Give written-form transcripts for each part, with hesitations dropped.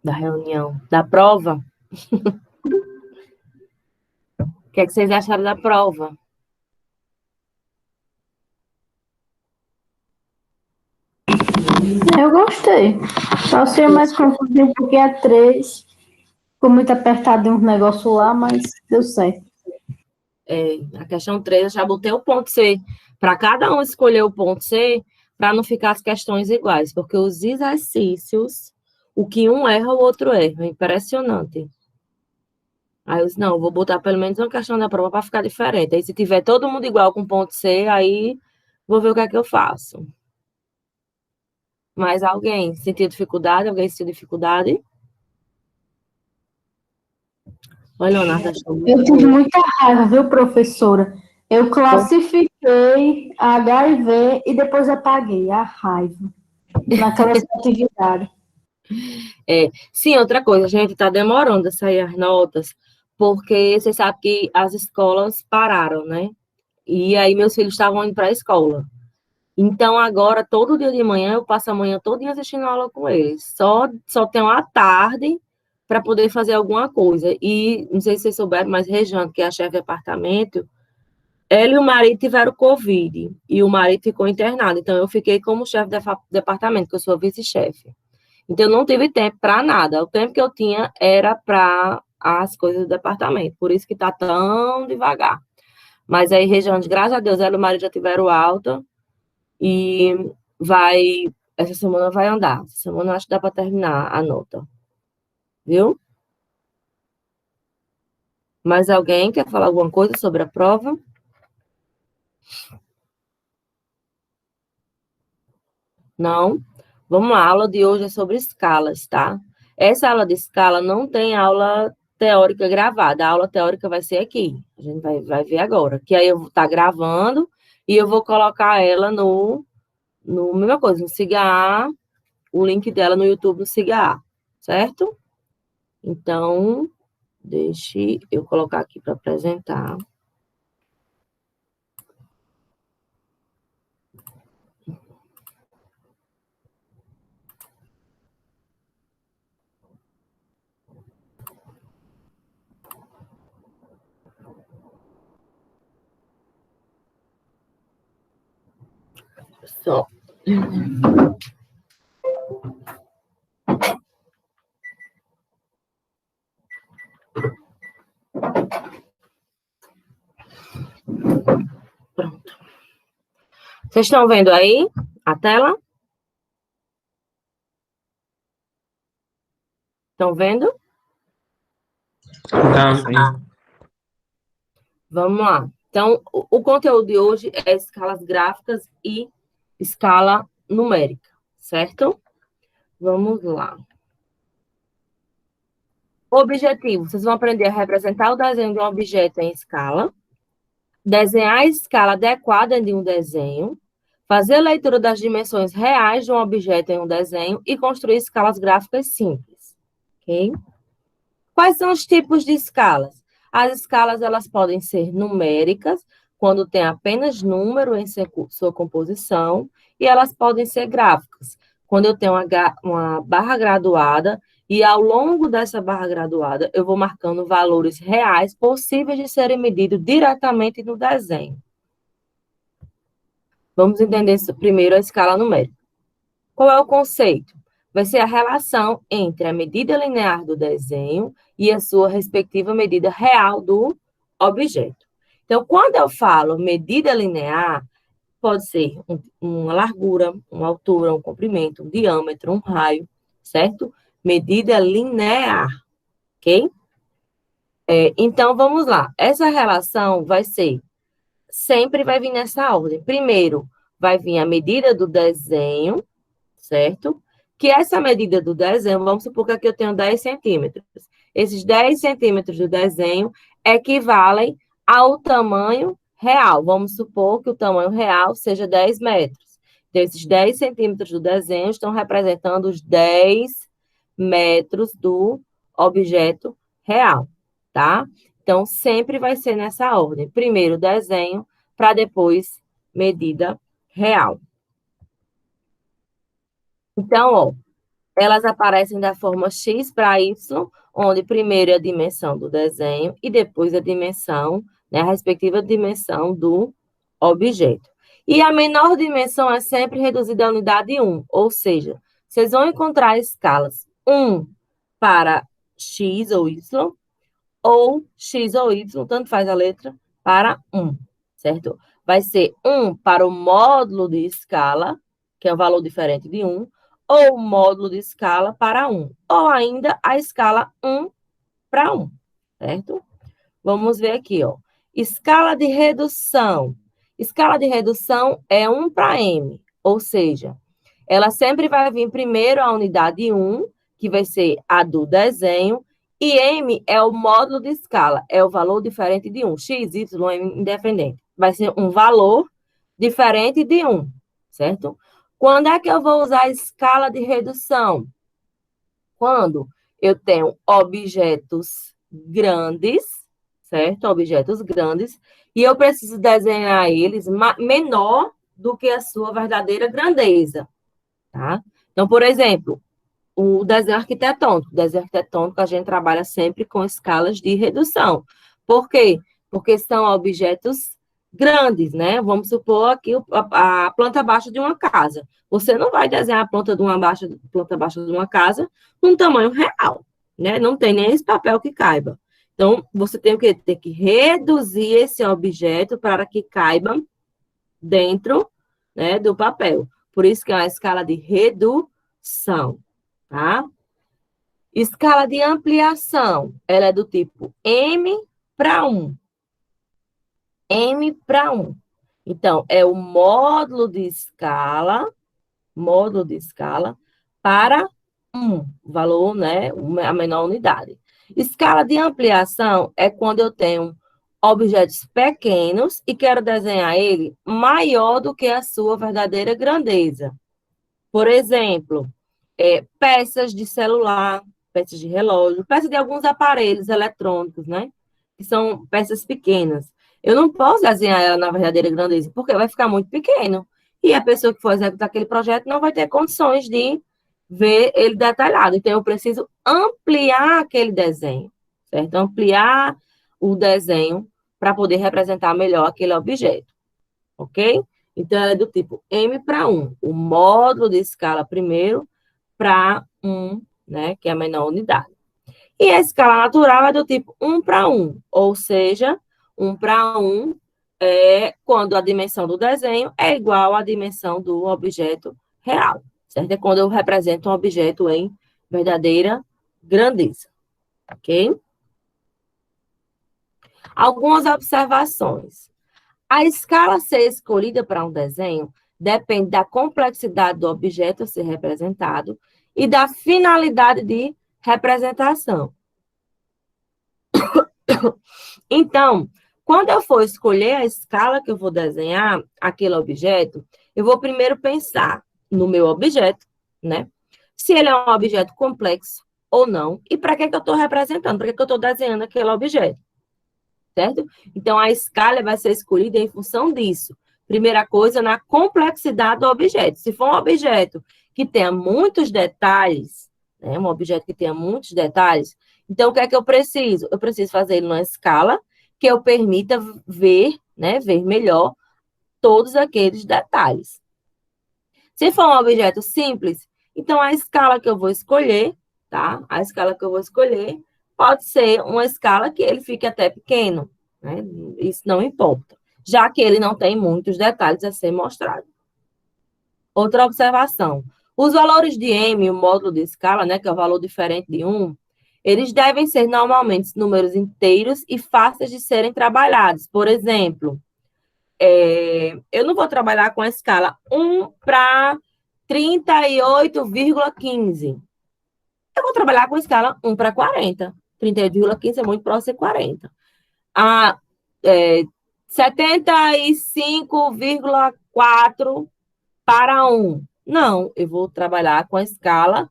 Da reunião. Da prova? O que é que vocês acharam da prova? Eu gostei. Só achei mais confuso porque é 3. Ficou muito apertado em um negócio lá, mas deu certo. A questão 3, eu já botei o ponto C. Para cada um escolher o ponto C, para não ficar as questões iguais, porque os exercícios, o que um erra, o outro erra. Impressionante. Aí eu disse, não, vou botar pelo menos uma questão da prova para ficar diferente. Aí se tiver todo mundo igual com ponto C, aí vou ver o que é que eu faço. Mas alguém sentiu dificuldade? Alguém sentiu dificuldade? Olha, Leonardo, achou muito Eu tive boa. muita raiva, viu, professora? Eu classifiquei a HIV e depois apaguei a raiva naquela atividade. Sim, outra coisa, a gente está demorando a sair as notas, porque você sabe que as escolas pararam, né? E aí meus filhos estavam indo para a escola. Então, agora, todo dia de manhã, eu passo a manhã todinha assistindo aula com eles. Só tenho a tarde para poder fazer alguma coisa. E, não sei se vocês souberam, mas Rejane, que é a chefe de apartamento, ela e o marido tiveram Covid. E o marido ficou internado. Então, eu fiquei como chefe de departamento, que eu sou vice-chefe. Então, eu não tive tempo para nada. O tempo que eu tinha era para as coisas do departamento. Por isso que está tão devagar. Mas aí, Rejane, graças a Deus, ela e o marido já tiveram alta. E essa semana vai andar. Essa semana eu acho que dá para terminar a nota. Viu? Mais alguém quer falar alguma coisa sobre a prova? Não? Vamos lá, a aula de hoje é sobre escalas, tá? Essa aula de escala não tem aula teórica gravada. A aula teórica vai ser aqui. A gente vai ver agora. Que aí eu vou estar gravando e eu vou colocar ela no mesma coisa, no Siga A, o link dela no YouTube no Siga A, certo? Então, deixe eu colocar aqui para apresentar. Só. Pronto. Vocês estão vendo aí a tela? Estão vendo? Tá, sim. Vamos lá. Então, o conteúdo de hoje é escalas gráficas e escala numérica, certo? Vamos lá. Objetivo: vocês vão aprender a representar o desenho de um objeto em escala, desenhar a escala adequada de um desenho, fazer a leitura das dimensões reais de um objeto em um desenho e construir escalas gráficas simples. Ok? Quais são os tipos de escalas? As escalas elas podem ser numéricas, quando tem apenas número em sua composição, e elas podem ser gráficas, quando eu tenho uma barra graduada e ao longo dessa barra graduada eu vou marcando valores reais possíveis de serem medidos diretamente no desenho. Vamos entender primeiro a escala numérica. Qual é o conceito? Vai ser a relação entre a medida linear do desenho e a sua respectiva medida real do objeto. Então, quando eu falo medida linear, pode ser uma largura, uma altura, um comprimento, um diâmetro, um raio, certo? Medida linear, ok? Então, vamos lá. Essa relação sempre vai vir nessa ordem. Primeiro, vai vir a medida do desenho, certo? Que essa medida do desenho, vamos supor que aqui eu tenho 10 centímetros. Esses 10 centímetros do desenho equivalem ao tamanho real. Vamos supor que o tamanho real seja 10 metros. Então, esses 10 centímetros do desenho estão representando os 10 metros do objeto real, tá? Então, sempre vai ser nessa ordem. Primeiro desenho, para depois medida real. Então, ó, Elas aparecem da forma x para y, onde primeiro é a dimensão do desenho e depois a dimensão, né, a respectiva dimensão do objeto. E a menor dimensão é sempre reduzida à unidade 1, ou seja, vocês vão encontrar escalas 1 para x ou y, ou x ou y, tanto faz a letra, para 1, certo? Vai ser 1 para o módulo de escala, que é o valor diferente de 1, ou módulo de escala para 1, ou ainda a escala 1 para 1, certo? Vamos ver aqui, ó. Escala de redução. Escala de redução é 1 para m, ou seja, ela sempre vai vir primeiro a unidade 1, que vai ser a do desenho, e m é o módulo de escala, é o valor diferente de 1. X, y é independente. Vai ser um valor diferente de 1, certo? Quando é que eu vou usar a escala de redução? Quando eu tenho objetos grandes, certo? Objetos grandes, e eu preciso desenhar eles menor do que a sua verdadeira grandeza, tá? Então, por exemplo, o desenho arquitetônico. O desenho arquitetônico a gente trabalha sempre com escalas de redução. Por quê? Porque são objetos grandes, né? Vamos supor aqui a planta baixa de uma casa. Você não vai desenhar a planta baixa de uma casa num tamanho real, né? Não tem nem esse papel que caiba. Então, você tem que reduzir esse objeto para que caiba dentro, né, do papel. Por isso que é uma escala de redução, tá? Escala de ampliação, ela é do tipo M para 1. M para 1. Então, é o módulo de escala para 1, valor, né, a menor unidade. Escala de ampliação é quando eu tenho objetos pequenos e quero desenhar ele maior do que a sua verdadeira grandeza. Por exemplo, peças de celular, peças de relógio, peças de alguns aparelhos eletrônicos, né? Que são peças pequenas. Eu não posso desenhar ela na verdadeira grandeza, porque vai ficar muito pequeno. E a pessoa que for executar aquele projeto não vai ter condições de ver ele detalhado. Então, eu preciso ampliar aquele desenho, certo? Ampliar o desenho para poder representar melhor aquele objeto, ok? Então, ela é do tipo M para 1, o módulo de escala primeiro para 1, né, que é a menor unidade. E a escala natural é do tipo 1 para 1, ou seja, 1 para 1 é quando a dimensão do desenho é igual à dimensão do objeto real, certo? É quando eu represento um objeto em verdadeira grandeza, ok? Algumas observações. A escala a ser escolhida para um desenho depende da complexidade do objeto a ser representado e da finalidade de representação. Então, quando eu for escolher a escala que eu vou desenhar aquele objeto, eu vou primeiro pensar no meu objeto, né? Se ele é um objeto complexo ou não, e para que eu estou representando, para que eu estou desenhando aquele objeto, certo? Então, a escala vai ser escolhida em função disso. Primeira coisa, na complexidade do objeto. Se for um objeto que tenha muitos detalhes, né, um objeto que tenha muitos detalhes, então, o que é que eu preciso? Eu preciso fazer ele numa escala que eu permita ver, né, ver melhor todos aqueles detalhes. Se for um objeto simples, então a escala que eu vou escolher, tá? A escala que eu vou escolher pode ser uma escala que ele fique até pequeno, né? Isso não importa, já que ele não tem muitos detalhes a ser mostrado. Outra observação. Os valores de M, o módulo de escala, né, que é o valor diferente de 1, eles devem ser normalmente números inteiros e fáceis de serem trabalhados. Por exemplo, eu não vou trabalhar com a escala 1 para 38,15. Eu vou trabalhar com a escala 1 para 40. 38,15 é muito próximo de 40. A 75,4 para 1. Não, eu vou trabalhar com a escala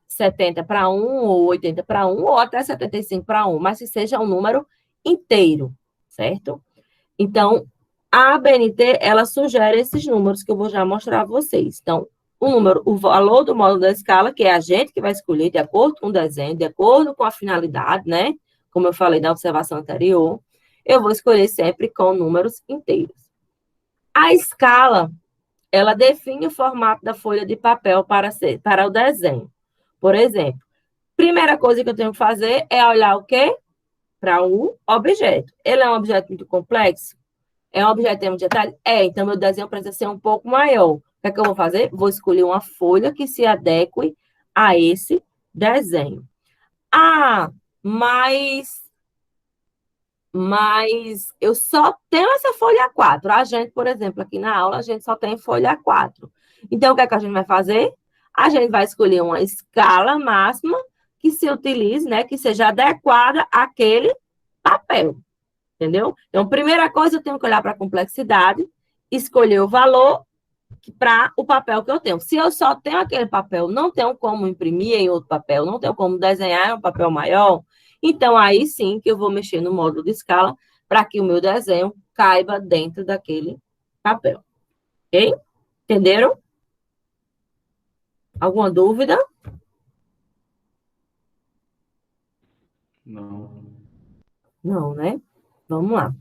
70 para 1, ou 80 para 1, ou até 75 para 1, mas que seja um número inteiro, certo? Então, a ABNT, ela sugere esses números que eu vou já mostrar a vocês. Então, o valor do módulo da escala, que é a gente que vai escolher de acordo com o desenho, de acordo com a finalidade, né? Como eu falei na observação anterior, eu vou escolher sempre com números inteiros. A escala, ela define o formato da folha de papel para o desenho. Por exemplo, primeira coisa que eu tenho que fazer é olhar o quê? Para o objeto. Ele é um objeto muito complexo? É um objeto que tem muito detalhe? É, então meu desenho precisa ser um pouco maior. O que é que eu vou fazer? Vou escolher uma folha que se adeque a esse desenho. Ah, mas eu só tenho essa folha A4. A gente, por exemplo, aqui na aula, a gente só tem folha A4. Então, o que é que a gente vai fazer? A gente vai escolher uma escala máxima que se utilize, né, que seja adequada àquele papel. Entendeu? Então, primeira coisa, eu tenho que olhar para a complexidade, escolher o valor para o papel que eu tenho. Se eu só tenho aquele papel, não tenho como imprimir em outro papel, não tenho como desenhar em um papel maior, então aí sim que eu vou mexer no módulo de escala para que o meu desenho caiba dentro daquele papel. Ok? Entenderam? Alguma dúvida? Não. Não, né? Vamos lá.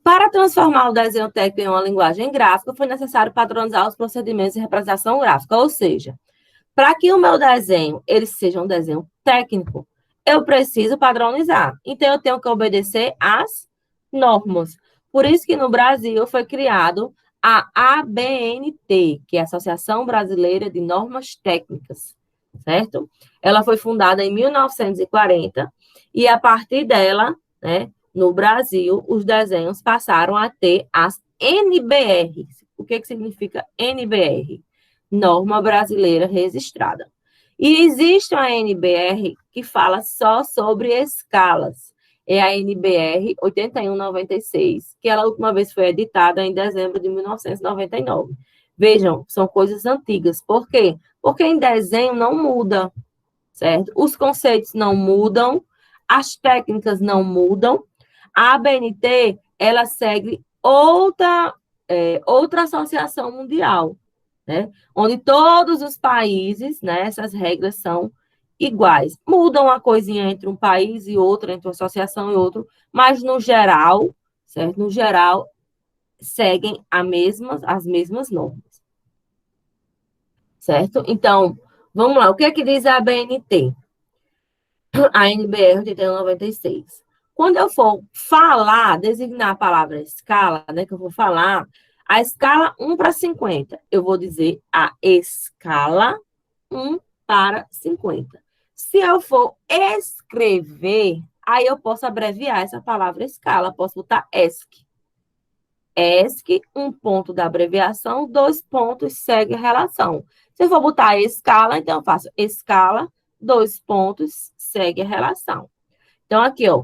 Para transformar o desenho técnico em uma linguagem gráfica, foi necessário padronizar os procedimentos de representação gráfica, ou seja, para que o meu desenho ele seja um desenho técnico, eu preciso padronizar. Então, eu tenho que obedecer às normas. Por isso que no Brasil foi criado a ABNT, que é a Associação Brasileira de Normas Técnicas, certo? Ela foi fundada em 1940 e a partir dela, né, no Brasil, os desenhos passaram a ter as NBRs. O que significa NBR? Norma Brasileira Registrada. E existe uma NBR que fala só sobre escalas. É a NBR 8196, que ela a última vez foi editada em dezembro de 1999. Vejam, são coisas antigas. Por quê? Porque em desenho não muda, certo? Os conceitos não mudam, as técnicas não mudam. A ABNT, ela segue outra associação mundial, né? Onde todos os países, né, essas regras são iguais. Mudam uma coisinha entre um país e outro, entre uma associação e outro, mas no geral, certo? No geral, seguem as mesmas normas, certo? Então, vamos lá, o que é que diz a ABNT? A NBR 8196. Quando eu for falar, designar a palavra escala, né, que eu vou falar, a escala 1 para 50, eu vou dizer a escala 1 para 50. Se eu for escrever, aí eu posso abreviar essa palavra escala, posso botar ESC. ESC, um ponto da abreviação, 2 pontos, segue a relação. Se eu for botar escala, então eu faço escala, 2 pontos, segue a relação. Então, aqui, ó,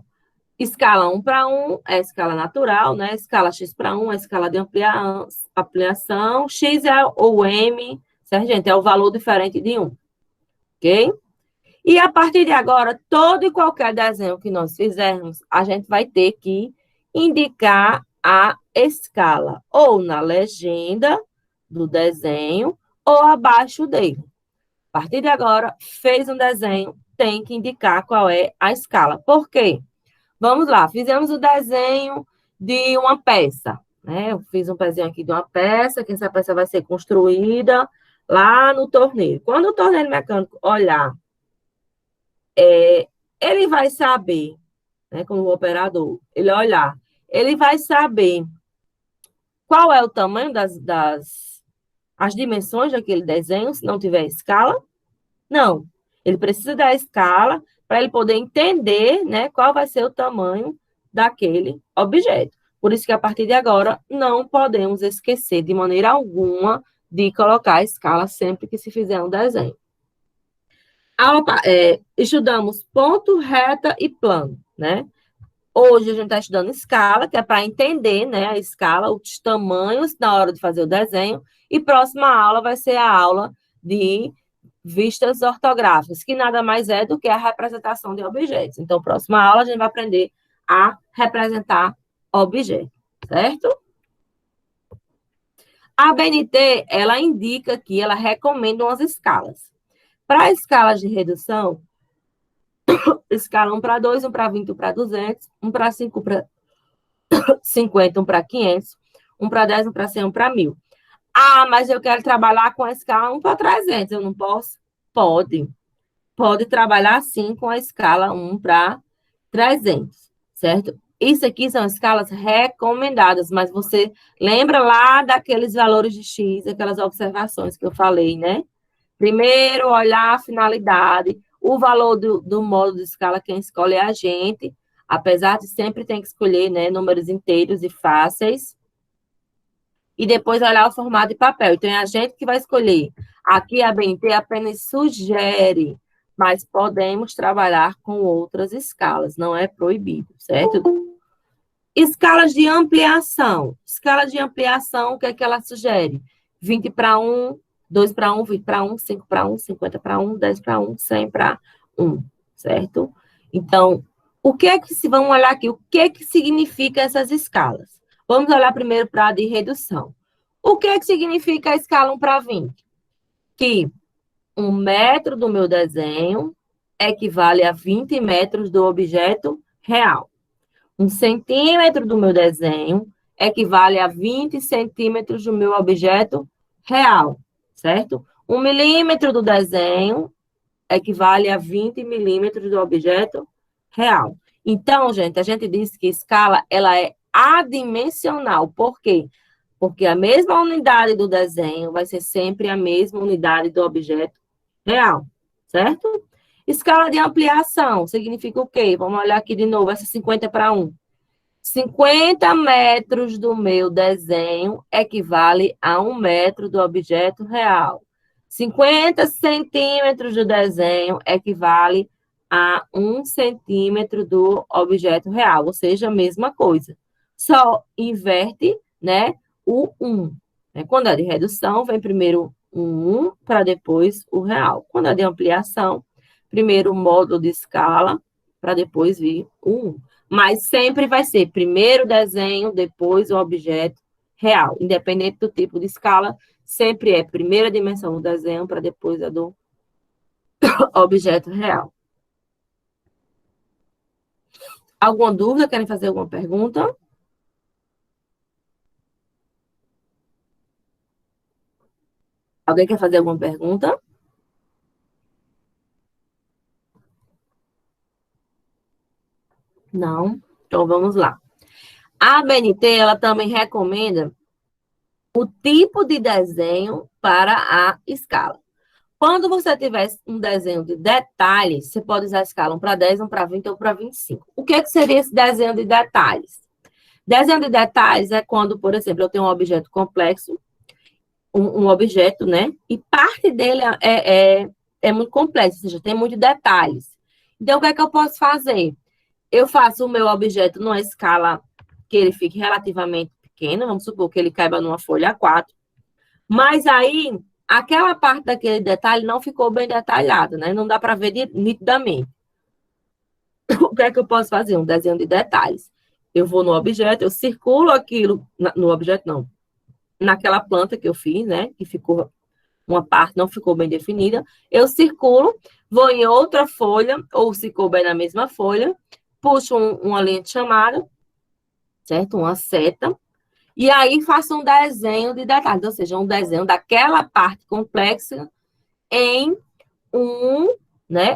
escala 1 para 1 é escala natural, né? Escala X para 1 é escala de ampliação. X é o M, certo, gente? É o valor diferente de 1. Ok? E a partir de agora, todo e qualquer desenho que nós fizermos, a gente vai ter que indicar a escala, ou na legenda do desenho, ou abaixo dele. A partir de agora, fez um desenho, tem que indicar qual é a escala. Por quê? Vamos lá, fizemos o desenho de uma peça, né? Eu fiz um desenho aqui de uma peça, que essa peça vai ser construída lá no torneio. Quando o torneio mecânico olhar, ele vai saber, né, como o operador, ele olhar, ele vai saber qual é o tamanho as dimensões daquele desenho, se não tiver escala. Não, ele precisa da escala para ele poder entender, né, qual vai ser o tamanho daquele objeto. Por isso que, a partir de agora, não podemos esquecer de maneira alguma de colocar a escala sempre que se fizer um desenho. Estudamos ponto, reta e plano, né? Hoje a gente está estudando escala, que é para entender, né, a escala, os tamanhos na hora de fazer o desenho. E próxima aula vai ser a aula de vistas ortográficas, que nada mais é do que a representação de objetos. Então, próxima aula a gente vai aprender a representar objetos, certo? A BNT, ela indica que ela recomenda umas escalas. Para escalas de redução, escala 1 para 2, 1 para 20, 1 para 200, 1 para 5, 1 para 50, 1 para 500, 1 para 10, 1 para 100, 1 para 1000. Ah, mas eu quero trabalhar com a escala 1 para 300, eu não posso? Pode. Pode trabalhar, sim, com a escala 1 para 300, certo? Isso aqui são escalas recomendadas, mas você lembra lá daqueles valores de X, aquelas observações que eu falei, né? Primeiro, olhar a finalidade, o valor do módulo de escala, quem escolhe é a gente, apesar de sempre ter que escolher, né, números inteiros e fáceis, e depois olhar o formato de papel. Então, é a gente que vai escolher. Aqui, a BNT apenas sugere, mas podemos trabalhar com outras escalas, não é proibido, certo? Escalas de ampliação. Escala de ampliação, o que é que ela sugere? 20 para 1, 2 para 1, 20 para 1, 5 para 1, 50 para 1, 10 para 1, 100 para 1, certo? Então, o que é que se vamos olhar aqui? O que é que significa essas escalas? Vamos olhar primeiro para a de redução. O que é que significa a escala 1 para 20? Que 1 metro do meu desenho equivale a 20 metros do objeto real. 1 centímetro do meu desenho equivale a 20 centímetros do meu objeto real, certo? 1 milímetro do desenho equivale a 20 milímetros do objeto real. Então, gente, a gente diz que escala, ela é adimensional. Por quê? Porque a mesma unidade do desenho vai ser sempre a mesma unidade do objeto real, certo? Escala de ampliação significa o quê? Vamos olhar aqui de novo, essa 50 para 1. 50 metros do meu desenho equivale a 1 metro do objeto real. 50 centímetros do desenho equivale a 1 centímetro do objeto real, ou seja, a mesma coisa. Só inverte, né, o 1. Quando é de redução, vem primeiro o 1 para depois o real. Quando é de ampliação, primeiro o módulo de escala para depois vir o 1. Mas sempre vai ser primeiro o desenho, depois o objeto real. Independente do tipo de escala, sempre é primeira dimensão do desenho para depois a do objeto real. Alguma dúvida? Querem fazer alguma pergunta? Alguém quer fazer alguma pergunta? Não? Então vamos lá. A ABNT, ela também recomenda o tipo de desenho para a escala. Quando você tiver um desenho de detalhes, você pode usar a escala 1 para 10, 1 para 20 ou para 25. O que seria esse desenho de detalhes? Desenho de detalhes é quando, por exemplo, eu tenho um objeto complexo, um objeto, né? E parte dele é muito complexo, ou seja, tem muitos detalhes. Então, o que é que eu posso fazer? Eu faço o meu objeto numa escala que ele fique relativamente pequena, vamos supor que ele caiba numa folha A4, mas aí, aquela parte daquele detalhe não ficou bem detalhada, né? Não dá para ver nitidamente. O que é que eu posso fazer? Um desenho de detalhes. Eu vou no objeto, eu circulo aquilo, no objeto não, naquela planta que eu fiz, né? Que ficou, uma parte não ficou bem definida. Eu circulo, vou em outra folha, ou se couber na mesma folha, puxo uma linha de chamada, certo? Uma seta. E aí faço um desenho de detalhes, ou seja, um desenho daquela parte complexa em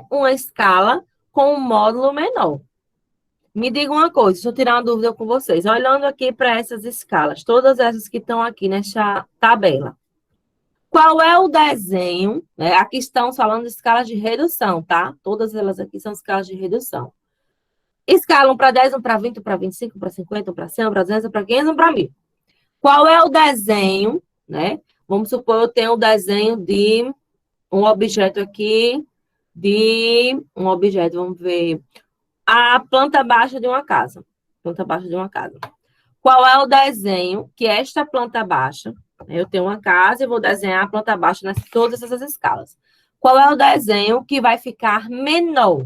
uma escala com um módulo menor. Me diga uma coisa, deixa eu tirar uma dúvida com vocês. Olhando aqui para essas escalas, todas essas que estão aqui nessa tabela. Qual é o desenho, né? Aqui estão falando de escalas de redução, tá? Todas elas aqui são escalas de redução. Escala 1 para 10, 1 para 20, 1 para 25, 1 para 50, 1 para 100, 1 para 200, 1 para 500, 1 para 1000. Qual é o desenho, né? Vamos supor, eu tenho o desenho de um objeto aqui, vamos ver, a planta baixa de uma casa. Planta baixa de uma casa. Qual é o desenho que esta planta baixa, eu tenho uma casa e vou desenhar a planta baixa em todas essas escalas. Qual é o desenho que vai ficar menor?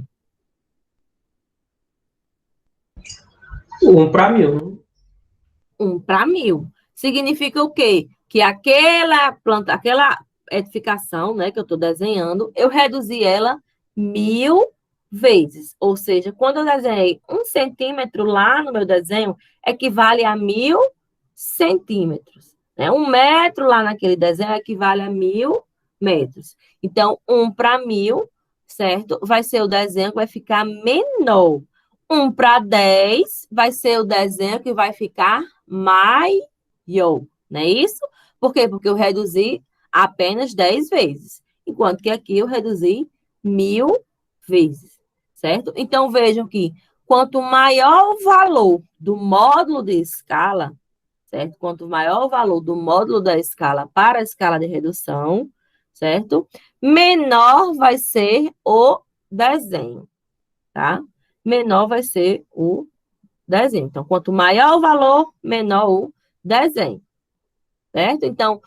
1 para 1000. 1 para 1000. Significa o quê? que aquela planta, aquela edificação, né, que eu estou desenhando, eu reduzi ela 1000 vezes. Ou seja, quando eu desenhei 1 centímetro lá no meu desenho, equivale a 1000 centímetros. Né? 1 metro lá naquele desenho equivale a 1000 metros. Então, 1 para 1000, certo? Vai ser o desenho que vai ficar menor. 1 para 10 vai ser o desenho que vai ficar maior. Não é isso? Por quê? Porque eu reduzi apenas 10 vezes, enquanto que aqui eu reduzi 1000 vezes, certo? Então, vejam que quanto maior o valor do módulo de escala, certo? Quanto maior o valor do módulo da escala para a escala de redução, certo? Menor vai ser o desenho, tá? Menor vai ser o desenho. Então, quanto maior o valor, menor o desenho, certo? Então,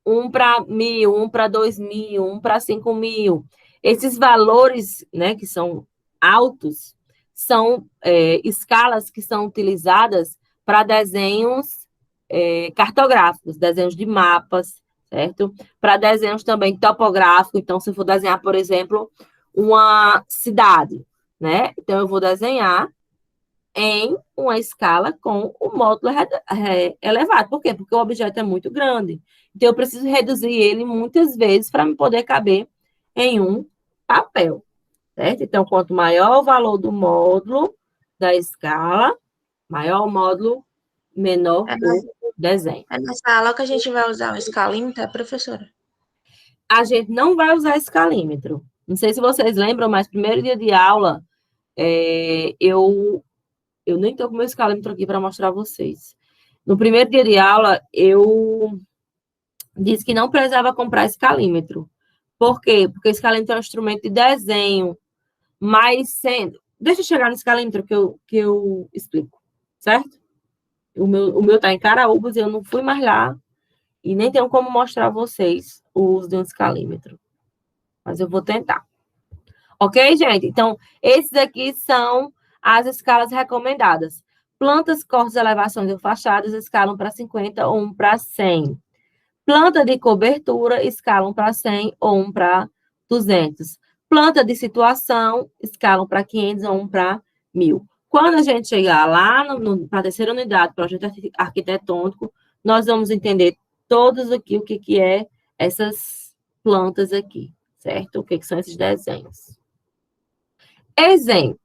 1 para 1000, 1 para 2000, 1 para 5000. Esses valores, né, que são altos, são escalas que são utilizadas para desenhos cartográficos, desenhos de mapas, certo? Para desenhos também topográficos. Então, se eu for desenhar, por exemplo, uma cidade, né? Então, eu vou desenhar em uma escala com o módulo elevado. Por quê? Porque o objeto é muito grande. Então, eu preciso reduzir ele muitas vezes para me poder caber em um papel, certo? Então, quanto maior o valor do módulo da escala, maior o módulo, menor o desenho. É nessa aula que a gente vai usar o escalímetro, professora? A gente não vai usar escalímetro. Não sei se vocês lembram, mas primeiro dia de aula, eu nem estou com o meu escalímetro aqui para mostrar a vocês. No primeiro dia de aula, eu disse que não precisava comprar escalímetro. Por quê? Porque o escalímetro é um instrumento de desenho, mas sendo... Deixa eu chegar no escalímetro que eu explico, certo? O meu está em Caraúbas e eu não fui mais lá e nem tenho como mostrar a vocês o uso de um escalímetro. Mas eu vou tentar. Ok, gente? Então, esses aqui são as escalas recomendadas. Plantas, cortes, elevações ou fachadas escalam para 50 ou 1 para 100. Planta de cobertura escalam para 100 ou 1 para 200. Planta de situação escalam para 500 ou 1 para 1000. Quando a gente chegar lá para a terceira unidade, projeto arquitetônico, nós vamos entender todos aqui o que é essas plantas aqui, certo? O que são esses desenhos. Exemplo.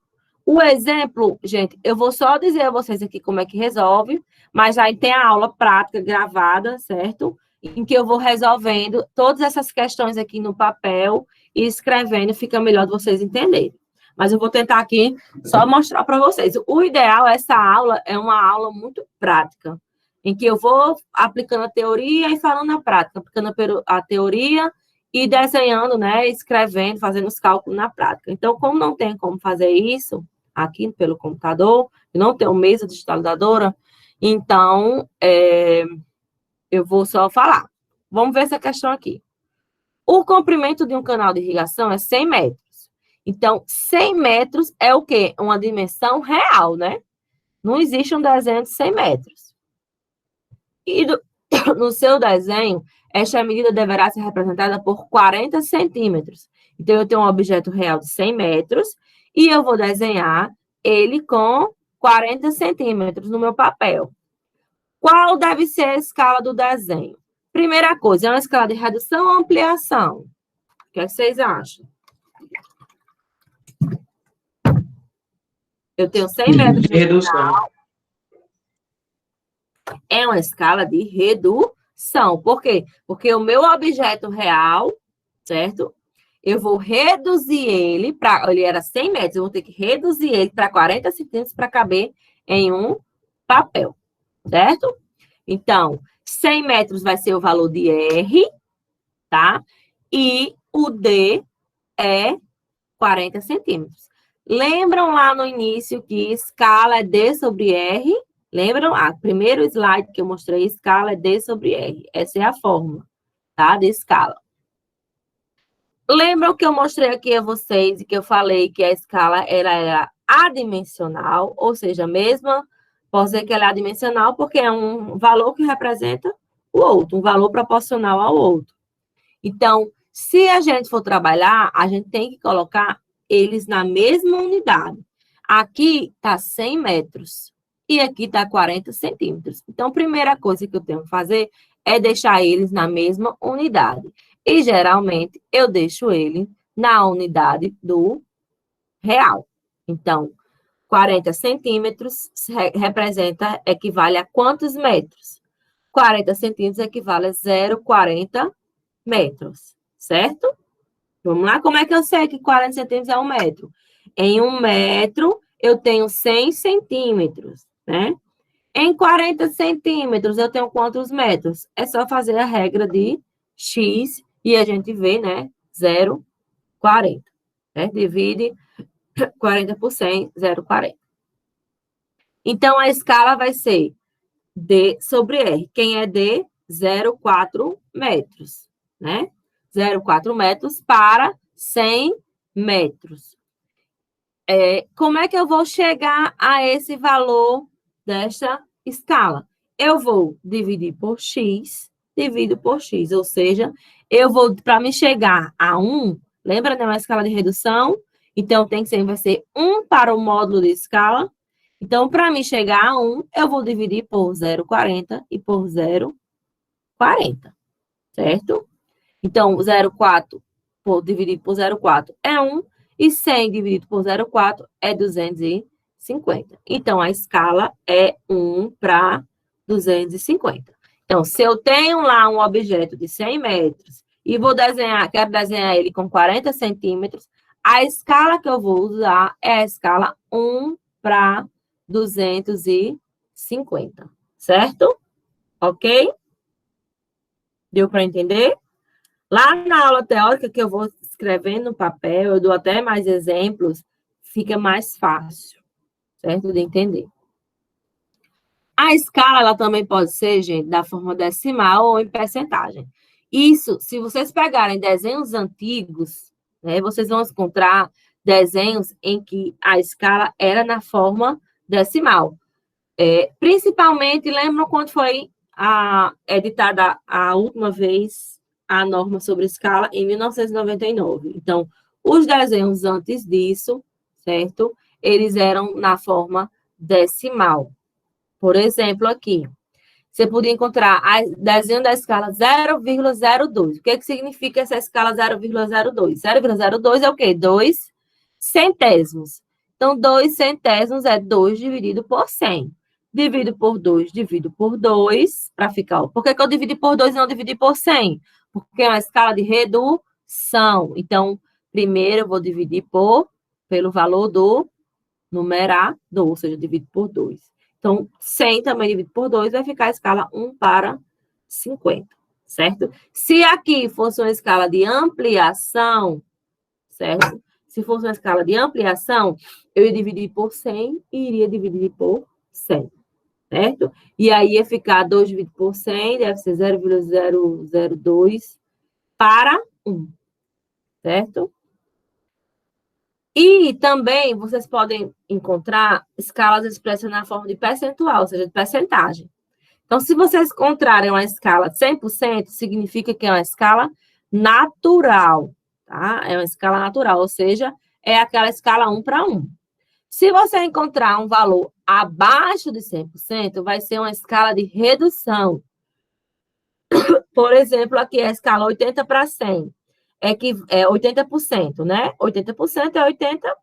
O exemplo, gente, eu vou só dizer a vocês aqui como é que resolve, mas aí tem a aula prática gravada, certo? Em que eu vou resolvendo todas essas questões aqui no papel e escrevendo, fica melhor de vocês entenderem. Mas eu vou tentar aqui só mostrar para vocês. O ideal, essa aula é uma aula muito prática, em que eu vou aplicando a teoria e falando a prática, aplicando a teoria e desenhando, né, escrevendo, fazendo os cálculos na prática. Então, como não tem como fazer isso aqui pelo computador, não tenho mesa digitalizadora, então, eu vou só falar. Vamos ver essa questão aqui. O comprimento de um canal de irrigação é 100 metros. Então, 100 metros é o quê? Uma dimensão real, né? Não existe um desenho de 100 metros. E no seu desenho, esta medida deverá ser representada por 40 centímetros. Então, eu tenho um objeto real de 100 metros e eu vou desenhar ele com 40 centímetros no meu papel. Qual deve ser a escala do desenho? Primeira coisa, é uma escala de redução ou ampliação? O que é que vocês acham? Eu tenho 100 metros de redução. É uma escala de redução. Por quê? Porque o meu objeto real, certo? Eu vou reduzir ele para... Ele era 100 metros, eu vou ter que reduzir ele para 40 centímetros para caber em um papel, certo? Então, 100 metros vai ser o valor de R, tá? E o D é 40 centímetros. Lembram lá no início que escala é D sobre R? Lembram? Primeiro slide que eu mostrei, escala é D sobre R. Essa é a fórmula, tá? De escala. Lembram que eu mostrei aqui a vocês e que eu falei que a escala era adimensional, ou seja, a mesma, posso dizer que ela é adimensional porque é um valor que representa o outro, um valor proporcional ao outro. Então, se a gente for trabalhar, a gente tem que colocar eles na mesma unidade. Aqui está 100 metros e aqui está 40 centímetros. Então, a primeira coisa que eu tenho que fazer é deixar eles na mesma unidade. E, geralmente, eu deixo ele na unidade do real. Então, 40 centímetros equivale a quantos metros? 40 centímetros equivale a 0,40 metros, certo? Vamos lá? Como é que eu sei que 40 centímetros é 1 metro? Em 1 metro, eu tenho 100 centímetros, né? Em 40 centímetros, eu tenho quantos metros? É só fazer a regra de X e a gente vê, né? 0,40. Né? Divide 40 por 100, 0,40. Então, a escala vai ser D sobre R. Quem é D? 0,4 metros, né? 0,4 metros para 100 metros. Como é que eu vou chegar a esse valor desta escala? Eu vou dividir por X, divido por X, ou seja, eu vou, para me chegar a 1, lembra, né, uma escala de redução? Então, vai ser 1 para o módulo de escala. Então, para me chegar a 1, eu vou dividir por 0,40 e por 0,40, certo? Então, 0,4 dividido por 0,4 é 1, e 100 dividido por 0,4 é 250. Então, a escala é 1 para 250. Então, se eu tenho lá um objeto de 100 metros e quero desenhar ele com 40 centímetros, a escala que eu vou usar é a escala 1 para 250, certo? Ok? Deu para entender? Lá na aula teórica, que eu vou escrevendo no papel, eu dou até mais exemplos, fica mais fácil, certo? De entender. A escala, ela também pode ser, gente, da forma decimal ou em percentagem. Isso, se vocês pegarem desenhos antigos, né, vocês vão encontrar desenhos em que a escala era na forma decimal. Principalmente, lembram quando foi editada a última vez a norma sobre escala? Em 1999. Então, os desenhos antes disso, certo? Eles eram na forma decimal. Por exemplo, aqui, você podia encontrar o desenho da escala 0,02. O que significa essa escala 0,02? 0,02 é o quê? 2 centésimos. Então, 2 centésimos é 2 dividido por 100. Divido por 2, divido por 2, para ficar... Por que eu dividi por 2 e não dividi por 100? Porque é uma escala de redução. Então, primeiro eu vou dividir pelo valor do numerador, ou seja, eu divido por 2. Então, 100 também dividido por 2 vai ficar a escala 1 para 50, certo? Se aqui fosse uma escala de ampliação, certo? Se fosse uma escala de ampliação, eu ia dividir por 100 e iria dividir por 100, certo? E aí ia ficar 2 dividido por 100, deve ser 0,002 para 1, certo? E também vocês podem encontrar escalas expressas na forma de percentual, ou seja, de percentagem. Então, se vocês encontrarem uma escala de 100%, significa que é uma escala natural, tá? É uma escala natural, ou seja, é aquela escala 1 para 1. Se você encontrar um valor abaixo de 100%, vai ser uma escala de redução. Por exemplo, aqui é a escala 80 para 100. É 80%, né? 80% é 80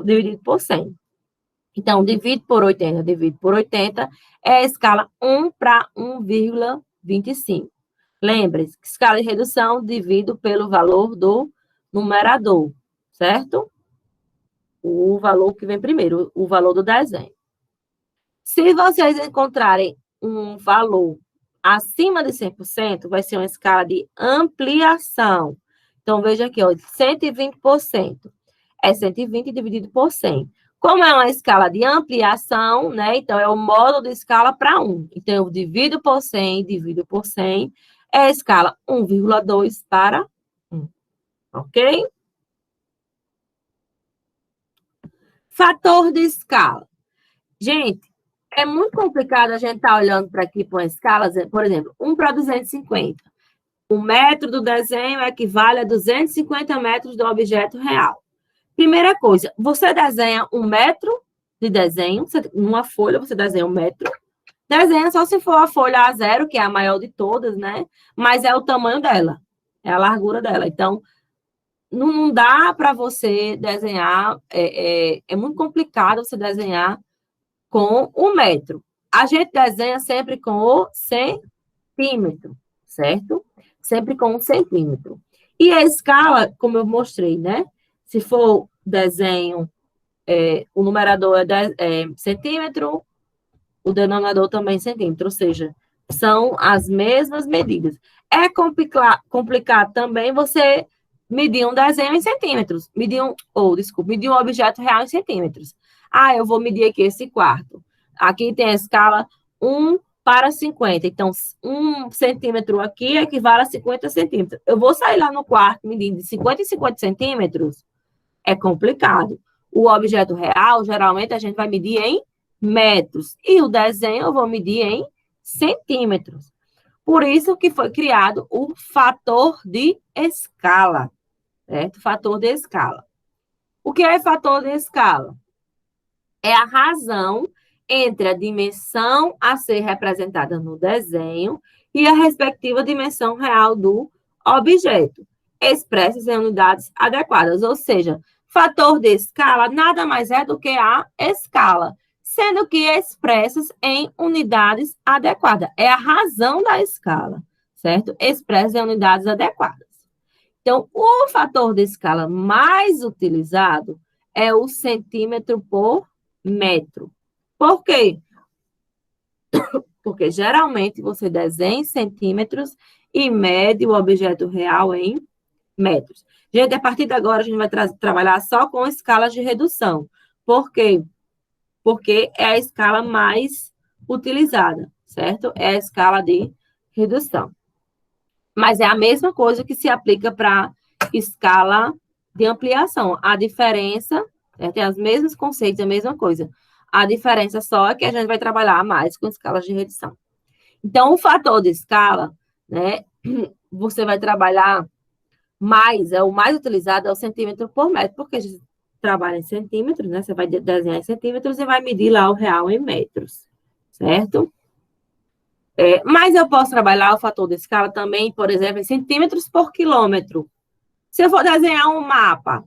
dividido por 100. Então, divido por 80, divido por 80, é a escala 1 para 1,25. Lembre-se, escala de redução divido pelo valor do numerador, certo? O valor que vem primeiro, o valor do desenho. Se vocês encontrarem um valor acima de 100%, vai ser uma escala de ampliação. Então, veja aqui, ó, 120%. É 120 dividido por 100. Como é uma escala de ampliação, né? Então, é o módulo de escala para 1. Então, eu divido por 100, divido por 100. É a escala 1,2 para 1. Ok? Fator de escala. Gente, É muito complicado a gente estar olhando para aqui para uma escala, por exemplo, 1 para 250. O metro do desenho equivale a 250 metros do objeto real. Primeira coisa, você desenha 1 metro de desenho, numa folha você desenha 1 metro. Desenha só se for a folha A0, que é a maior de todas, né? Mas é o tamanho dela, é a largura dela. Então, não dá para você desenhar, é muito complicado você desenhar com 1 metro. A gente desenha sempre com o centímetro, certo? Sempre com 1 centímetro. E a escala, como eu mostrei, né? Se for desenho, o numerador é centímetro, o denominador também centímetro, ou seja, são as mesmas medidas. É complicado também você medir um desenho em centímetros, medir um objeto real em centímetros. Ah, eu vou medir aqui esse quarto. Aqui tem a escala 1 para 50. Então, 1 centímetro aqui equivale a 50 centímetros. Eu vou sair lá no quarto medindo de 50 em 50 centímetros? É complicado. O objeto real, geralmente, a gente vai medir em metros. E o desenho eu vou medir em centímetros. Por isso que foi criado o fator de escala, certo? Fator de escala. O que é fator de escala? É a razão entre a dimensão a ser representada no desenho e a respectiva dimensão real do objeto, expressas em unidades adequadas. Ou seja, fator de escala nada mais é do que a escala, sendo que expressas em unidades adequadas. É a razão da escala, certo? Expressas em unidades adequadas. Então, o fator de escala mais utilizado é o centímetro por metro. Por quê? Porque geralmente você desenha em centímetros e mede o objeto real em metros. Gente, a partir de agora a gente vai trabalhar só com escalas de redução. Por quê? Porque é a escala mais utilizada, certo? É a escala de redução. Mas é a mesma coisa que se aplica para escala de ampliação. A diferença, tem os mesmos conceitos, a mesma coisa. A diferença só é que a gente vai trabalhar mais com escalas de redução. Então, o fator de escala, né, você vai trabalhar mais, o mais utilizado é o centímetro por metro, porque a gente trabalha em centímetros, né? Você vai desenhar em centímetros e vai medir lá o real em metros, certo? Mas eu posso trabalhar o fator de escala também, por exemplo, em centímetros por quilômetro. Se eu for desenhar um mapa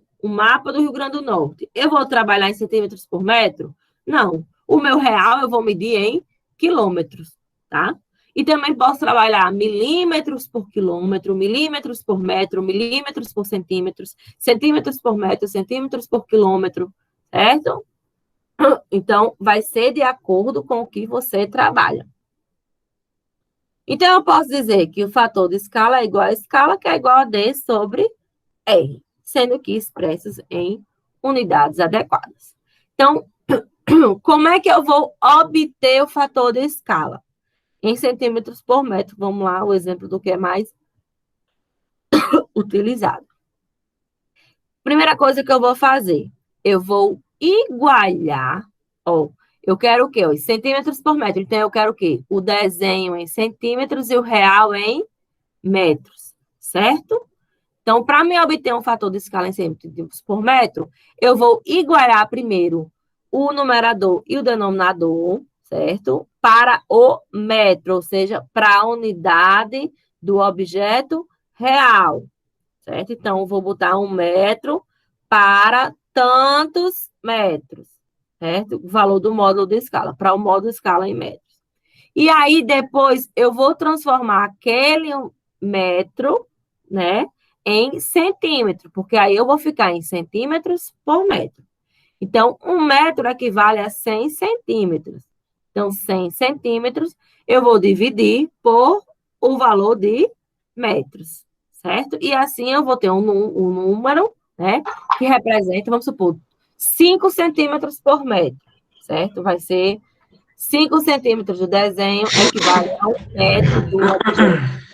do Rio Grande do Norte, eu vou trabalhar em centímetros por metro? Não. O meu real eu vou medir em quilômetros, tá? E também posso trabalhar milímetros por quilômetro, milímetros por metro, milímetros por centímetros, centímetros por metro, centímetros por quilômetro, certo? Então, vai ser de acordo com o que você trabalha. Então, eu posso dizer que o fator de escala é igual a escala, que é igual a D sobre R, sendo que expressos em unidades adequadas. Então, como é que eu vou obter o fator de escala? Em centímetros por metro, vamos lá, o exemplo do que é mais utilizado. Primeira coisa que eu vou fazer, eu vou igualar, eu quero o quê? Os centímetros por metro. Então, eu quero o quê? O desenho em centímetros e o real em metros, certo? Então, para me obter um fator de escala em centímetros por metro, eu vou igualar primeiro o numerador e o denominador, certo? Para o metro, ou seja, para a unidade do objeto real, certo? Então, eu vou botar 1 metro para tantos metros, certo? O valor do módulo de escala, para o módulo de escala em metros. E aí, depois, eu vou transformar aquele metro, né, em centímetro, porque aí eu vou ficar em centímetros por metro. Então, 1 metro equivale a 100 centímetros. Então, 100 centímetros, eu vou dividir por o valor de metros, certo? E assim eu vou ter um número, né, que representa, vamos supor, 5 centímetros por metro, certo? Vai ser 5 centímetros do desenho equivale a 1 metro do objeto.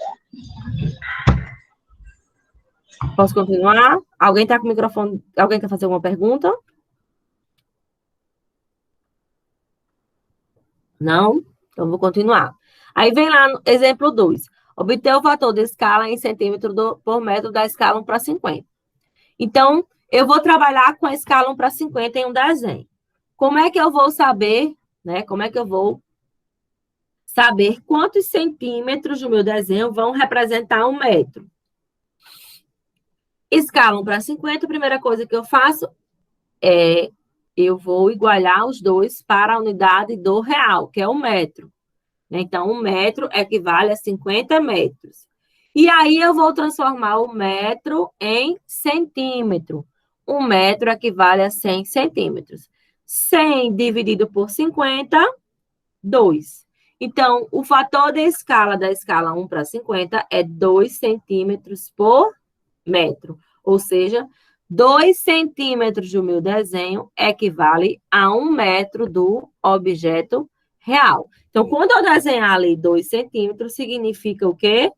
Posso continuar? Alguém está com o microfone? Alguém quer fazer alguma pergunta? Não? Então, vou continuar. Aí vem lá no exemplo 2. Obter o fator de escala em centímetro por metro da escala 1 para 50. Então, eu vou trabalhar com a escala 1 para 50 em um desenho. Como é que eu vou saber, né? Como é que eu vou saber quantos centímetros do meu desenho vão representar 1 metro? Escala 1 para 50, a primeira coisa que eu faço é eu vou igualar os dois para a unidade do real, que é 1 metro. Então, 1 metro equivale a 50 metros. E aí, eu vou transformar o metro em centímetro. 1 metro equivale a 100 centímetros. 100 dividido por 50, 2. Então, o fator de escala da escala 1 para 50 é 2 centímetros por metro. Ou seja, 2 centímetros do meu desenho equivale a 1 metro do objeto real. Então, quando eu desenhar ali 2 centímetros, significa o quê?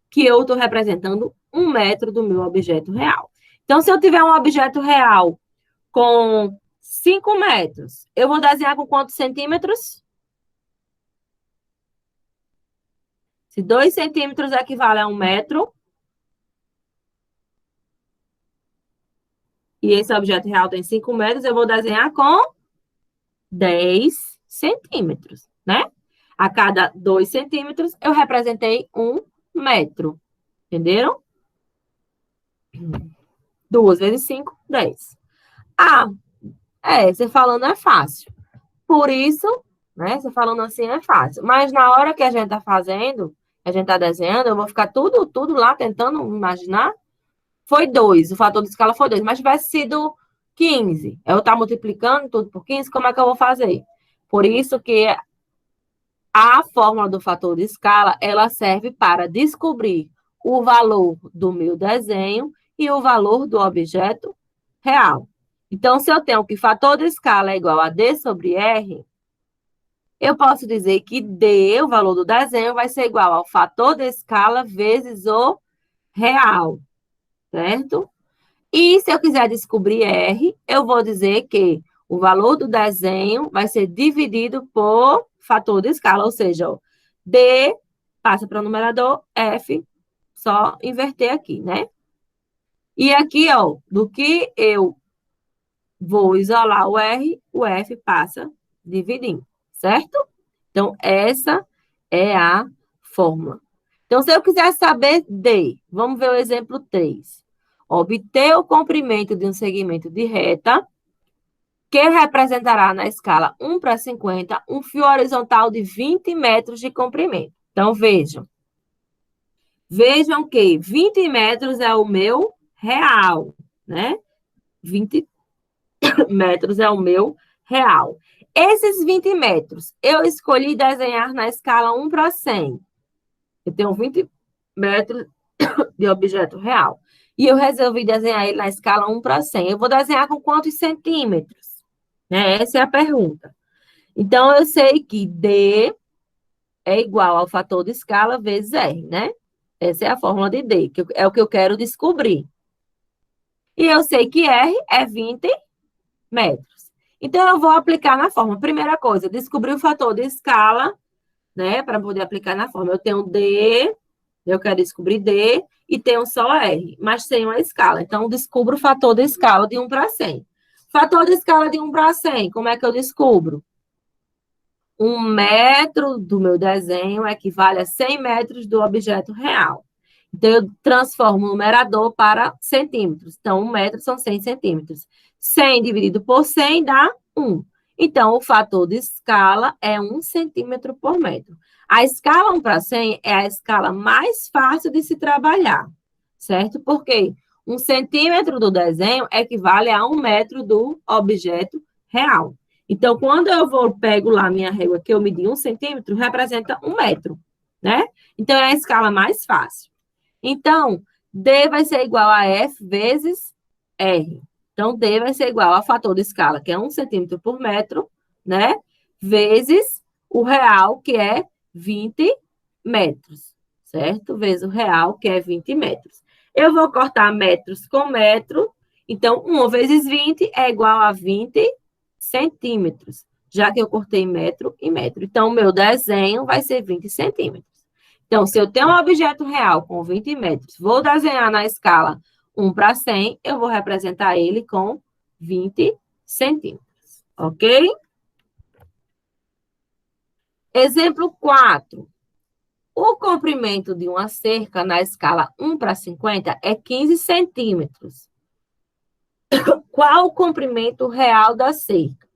Que eu estou representando 1 metro do meu objeto real. Então, se eu tiver um objeto real com 5 metros, eu vou desenhar com quantos centímetros? Se 2 centímetros equivale a 1 metro, e esse objeto real tem 5 metros, eu vou desenhar com 10 centímetros, né? A cada 2 centímetros, eu representei 1 metro. Entenderam? 2 vezes 5, 10. Ah, você falando é fácil. Por isso, né, você falando assim é fácil. Mas na hora que a gente tá fazendo, a gente tá desenhando, eu vou ficar tudo lá tentando imaginar. Foi 2, o fator de escala foi 2, mas tivesse sido 15. Eu estar multiplicando tudo por 15, como é que eu vou fazer? Por isso que a fórmula do fator de escala, ela serve para descobrir o valor do meu desenho e o valor do objeto real. Então, se eu tenho que fator de escala é igual a D sobre R, eu posso dizer que D, o valor do desenho, vai ser igual ao fator de escala vezes o real, certo? E se eu quiser descobrir R, eu vou dizer que o valor do desenho vai ser dividido por fator de escala, ou seja, ó, D passa para o numerador, F, só inverter aqui, né? E aqui, ó, do que eu vou isolar o F passa dividindo, certo? Então, essa é a fórmula. Então, se eu quiser saber D, vamos ver o exemplo 3. Obter o comprimento de um segmento de reta que representará na escala 1 para 50 um fio horizontal de 20 metros de comprimento. Então, vejam. Vejam que 20 metros é o meu real, né? 20 metros é o meu real. Esses 20 metros, eu escolhi desenhar na escala 1 para 100. Eu tenho 20 metros de objeto real. E eu resolvi desenhar ele na escala 1 para 100. Eu vou desenhar com quantos centímetros? Essa é a pergunta. Então, eu sei que D é igual ao fator de escala vezes R, né? Essa é a fórmula de D, que é o que eu quero descobrir. E eu sei que R é 20 metros. Então, eu vou aplicar na fórmula. Primeira coisa, descobrir o fator de escala, né? Para poder aplicar na fórmula. Eu tenho D, eu quero descobrir D, e tenho só R, mas sem uma escala. Então, descubro o fator de escala de 1 para 100. Fator de escala de 1 para 100, como é que eu descubro? 1 metro do meu desenho equivale a 100 metros do objeto real. Então, eu transformo o numerador para centímetros. Então, 1 metro são 100 centímetros. 100 dividido por 100 dá 1. Então, o fator de escala é 1 centímetro por metro. A escala 1 para 100 é a escala mais fácil de se trabalhar, certo? Porque 1 centímetro do desenho equivale a 1 metro do objeto real. Então, quando eu pego lá minha régua que eu medi 1 centímetro, representa 1 metro, né? Então, é a escala mais fácil. Então, D vai ser igual a F vezes R. Então, D vai ser igual ao fator de escala, que é 1 centímetro por metro, né? Vezes o real, que é 20 metros, certo? Vezes o real, que é 20 metros. Eu vou cortar metros com metro. Então, 1 vezes 20 é igual a 20 centímetros. já que eu cortei metro e metro. Então, o meu desenho vai ser 20 centímetros. Então, se eu tenho um objeto real com 20 metros, vou desenhar na escala 1/100, eu vou representar ele com 20 centímetros, ok? Exemplo 4. O comprimento de uma cerca na escala 1/50 é 15 centímetros. Qual o comprimento real da cerca?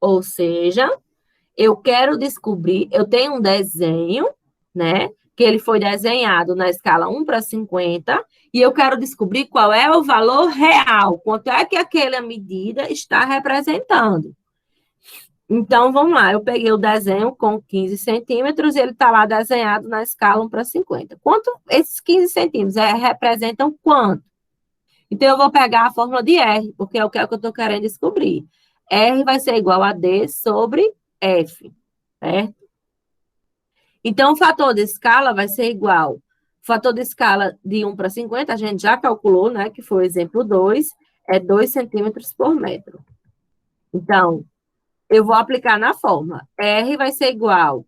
Ou seja, eu quero descobrir, eu tenho um desenho, né? Que ele foi desenhado na escala 1/50, e eu quero descobrir qual é o valor real, quanto é que aquela medida está representando. Então, vamos lá, eu peguei o desenho com 15 centímetros, e ele está lá desenhado na escala 1/50. Quanto esses 15 centímetros representam quanto? Então, eu vou pegar a fórmula de R, porque é o que eu estou querendo descobrir. R vai ser igual a D sobre F, certo? Então, o fator de escala vai ser igual. O fator de escala de 1/50, a gente já calculou, né? Que foi o exemplo 2, é 2 centímetros por metro. Então, eu vou aplicar na fórmula. R vai ser igual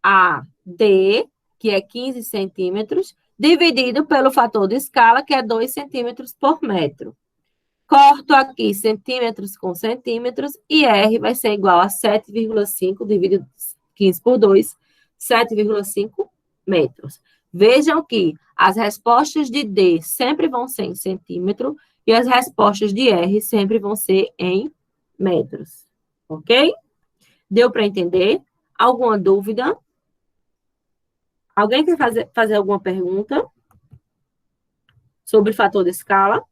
a D, que é 15 centímetros, dividido pelo fator de escala, que é 2 centímetros por metro. Corto aqui centímetros com centímetros, e R vai ser igual a 7,5 dividido 15 por 2, 7,5 metros. Vejam que as respostas de D sempre vão ser em centímetro, e as respostas de R sempre vão ser em metros. Ok? Deu para entender? Alguma dúvida? Alguém quer fazer alguma pergunta sobre fator de escala?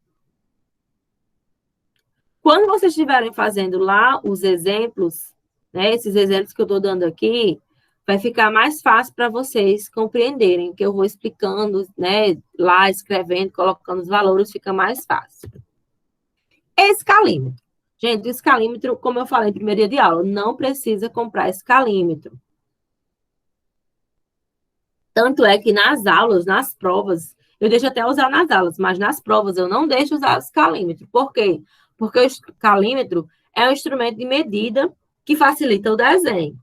Quando vocês estiverem fazendo lá os exemplos, né, esses exemplos que eu estou dando aqui, vai ficar mais fácil para vocês compreenderem, que eu vou explicando, né, lá, escrevendo, colocando os valores, fica mais fácil. Escalímetro. Gente, o escalímetro, como eu falei no primeiro dia de aula, não precisa comprar escalímetro. Tanto é que nas aulas, nas provas, eu deixo até usar nas aulas, mas nas provas eu não deixo usar o escalímetro. Por quê? Porque o escalímetro é um instrumento de medida que facilita o desenho.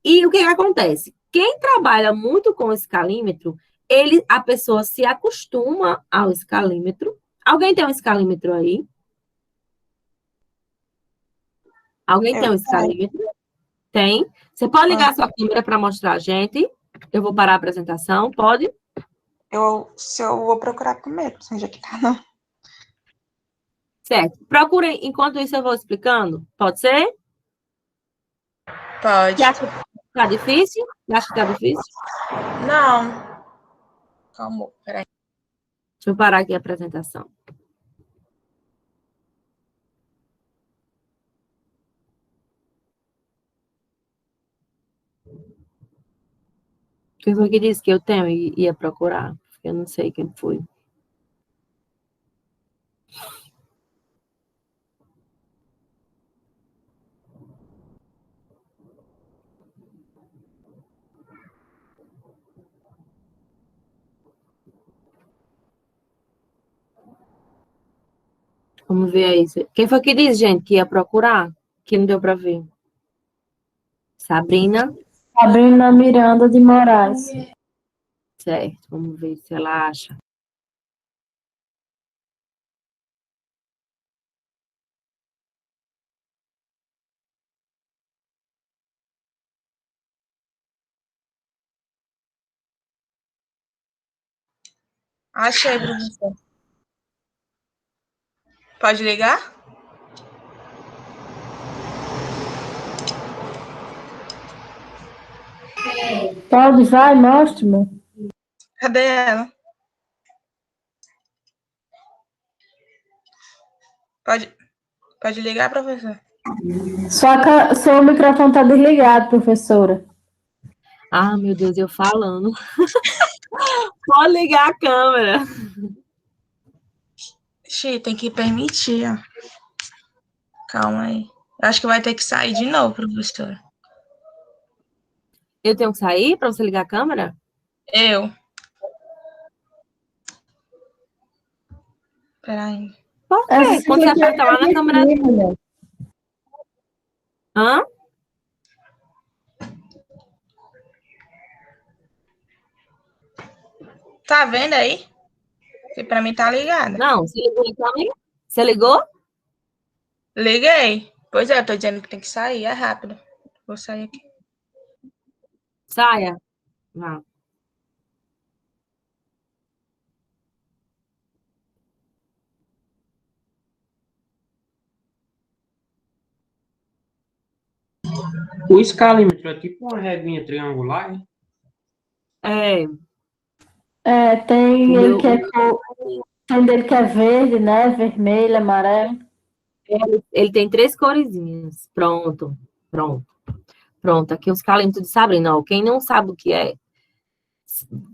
E o que acontece? Quem trabalha muito com o escalímetro, a pessoa se acostuma ao escalímetro. Alguém tem um escalímetro aí? Alguém tem um escalímetro? Tem. Você pode ligar a sua câmera para mostrar a gente? Eu vou parar a apresentação, pode? Se eu vou procurar primeiro, já que tá, não. Certo. Procurem, enquanto isso eu vou explicando. Pode ser? Pode. Você acha que tá difícil? Acha que tá difícil? Não. Calma, peraí. Deixa eu parar aqui a apresentação. Quem foi que disse que eu tenho e ia procurar? Eu não sei quem foi. Vamos ver aí. Quem foi que disse, gente, que ia procurar? Que não deu para ver. Sabrina? Sabrina Miranda de Moraes. Certo. Vamos ver se ela acha. Achei, professor. Pode ligar? Pode, vai, mostre-me. Cadê ela? Pode ligar, professor? Seu microfone está desligado, professora. Ah, meu Deus, eu falando. Pode ligar a câmera. Xi, tem que permitir, ó. Calma aí. Acho que vai ter que sair de novo, professora. Eu tenho que sair para você ligar a câmera? Eu. Peraí. Por quê? Quando você aperta lá na câmera... Hã? Tá vendo aí? Que pra mim tá ligada. Não, você ligou então, amiga? Você ligou? Liguei. Pois é, eu tô dizendo que tem que sair, é rápido. Vou sair aqui. Saia. Vá. O escalímetro é tipo uma reguinha triangular, hein? É, Tem o ele meu, que é tem dele que é verde, né? Vermelho, amarelo. ele tem 3 coresinhas. Pronto, pronto, pronto. Aqui os calêmetros de Sabrina. Ó. Quem não sabe o que é.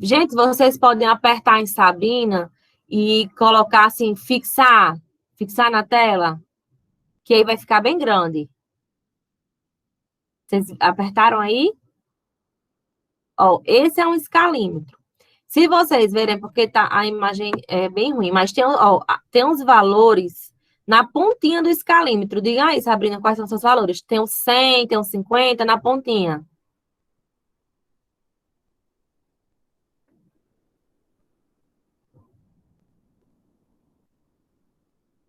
Gente, vocês podem apertar em Sabrina e colocar assim, fixar na tela, que aí vai ficar bem grande. Vocês apertaram aí? Ó, esse é um escalímetro. Se vocês verem, porque tá, a imagem é bem ruim, mas tem, ó, tem uns valores na pontinha do escalímetro. Diga aí, Sabrina, quais são os seus valores? Tem um 100, tem um 50 na pontinha.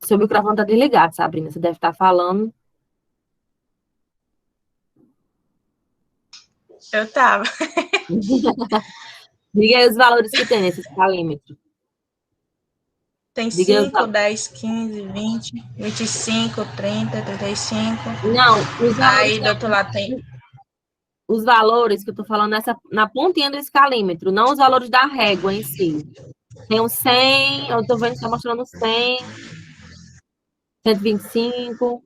Seu microfone está desligado, Sabrina. Você deve estar falando. Eu tava. Diga aí os valores que tem nesse escalímetro. Tem Diga aí os 5, 10, 15, 20, 25, 30, 35. Não, os valores, Aí do outro lado tem. os valores que eu tô falando na pontinha do escalímetro, não os valores da régua em si. Tem um 100, eu tô vendo que tá mostrando 100, 125.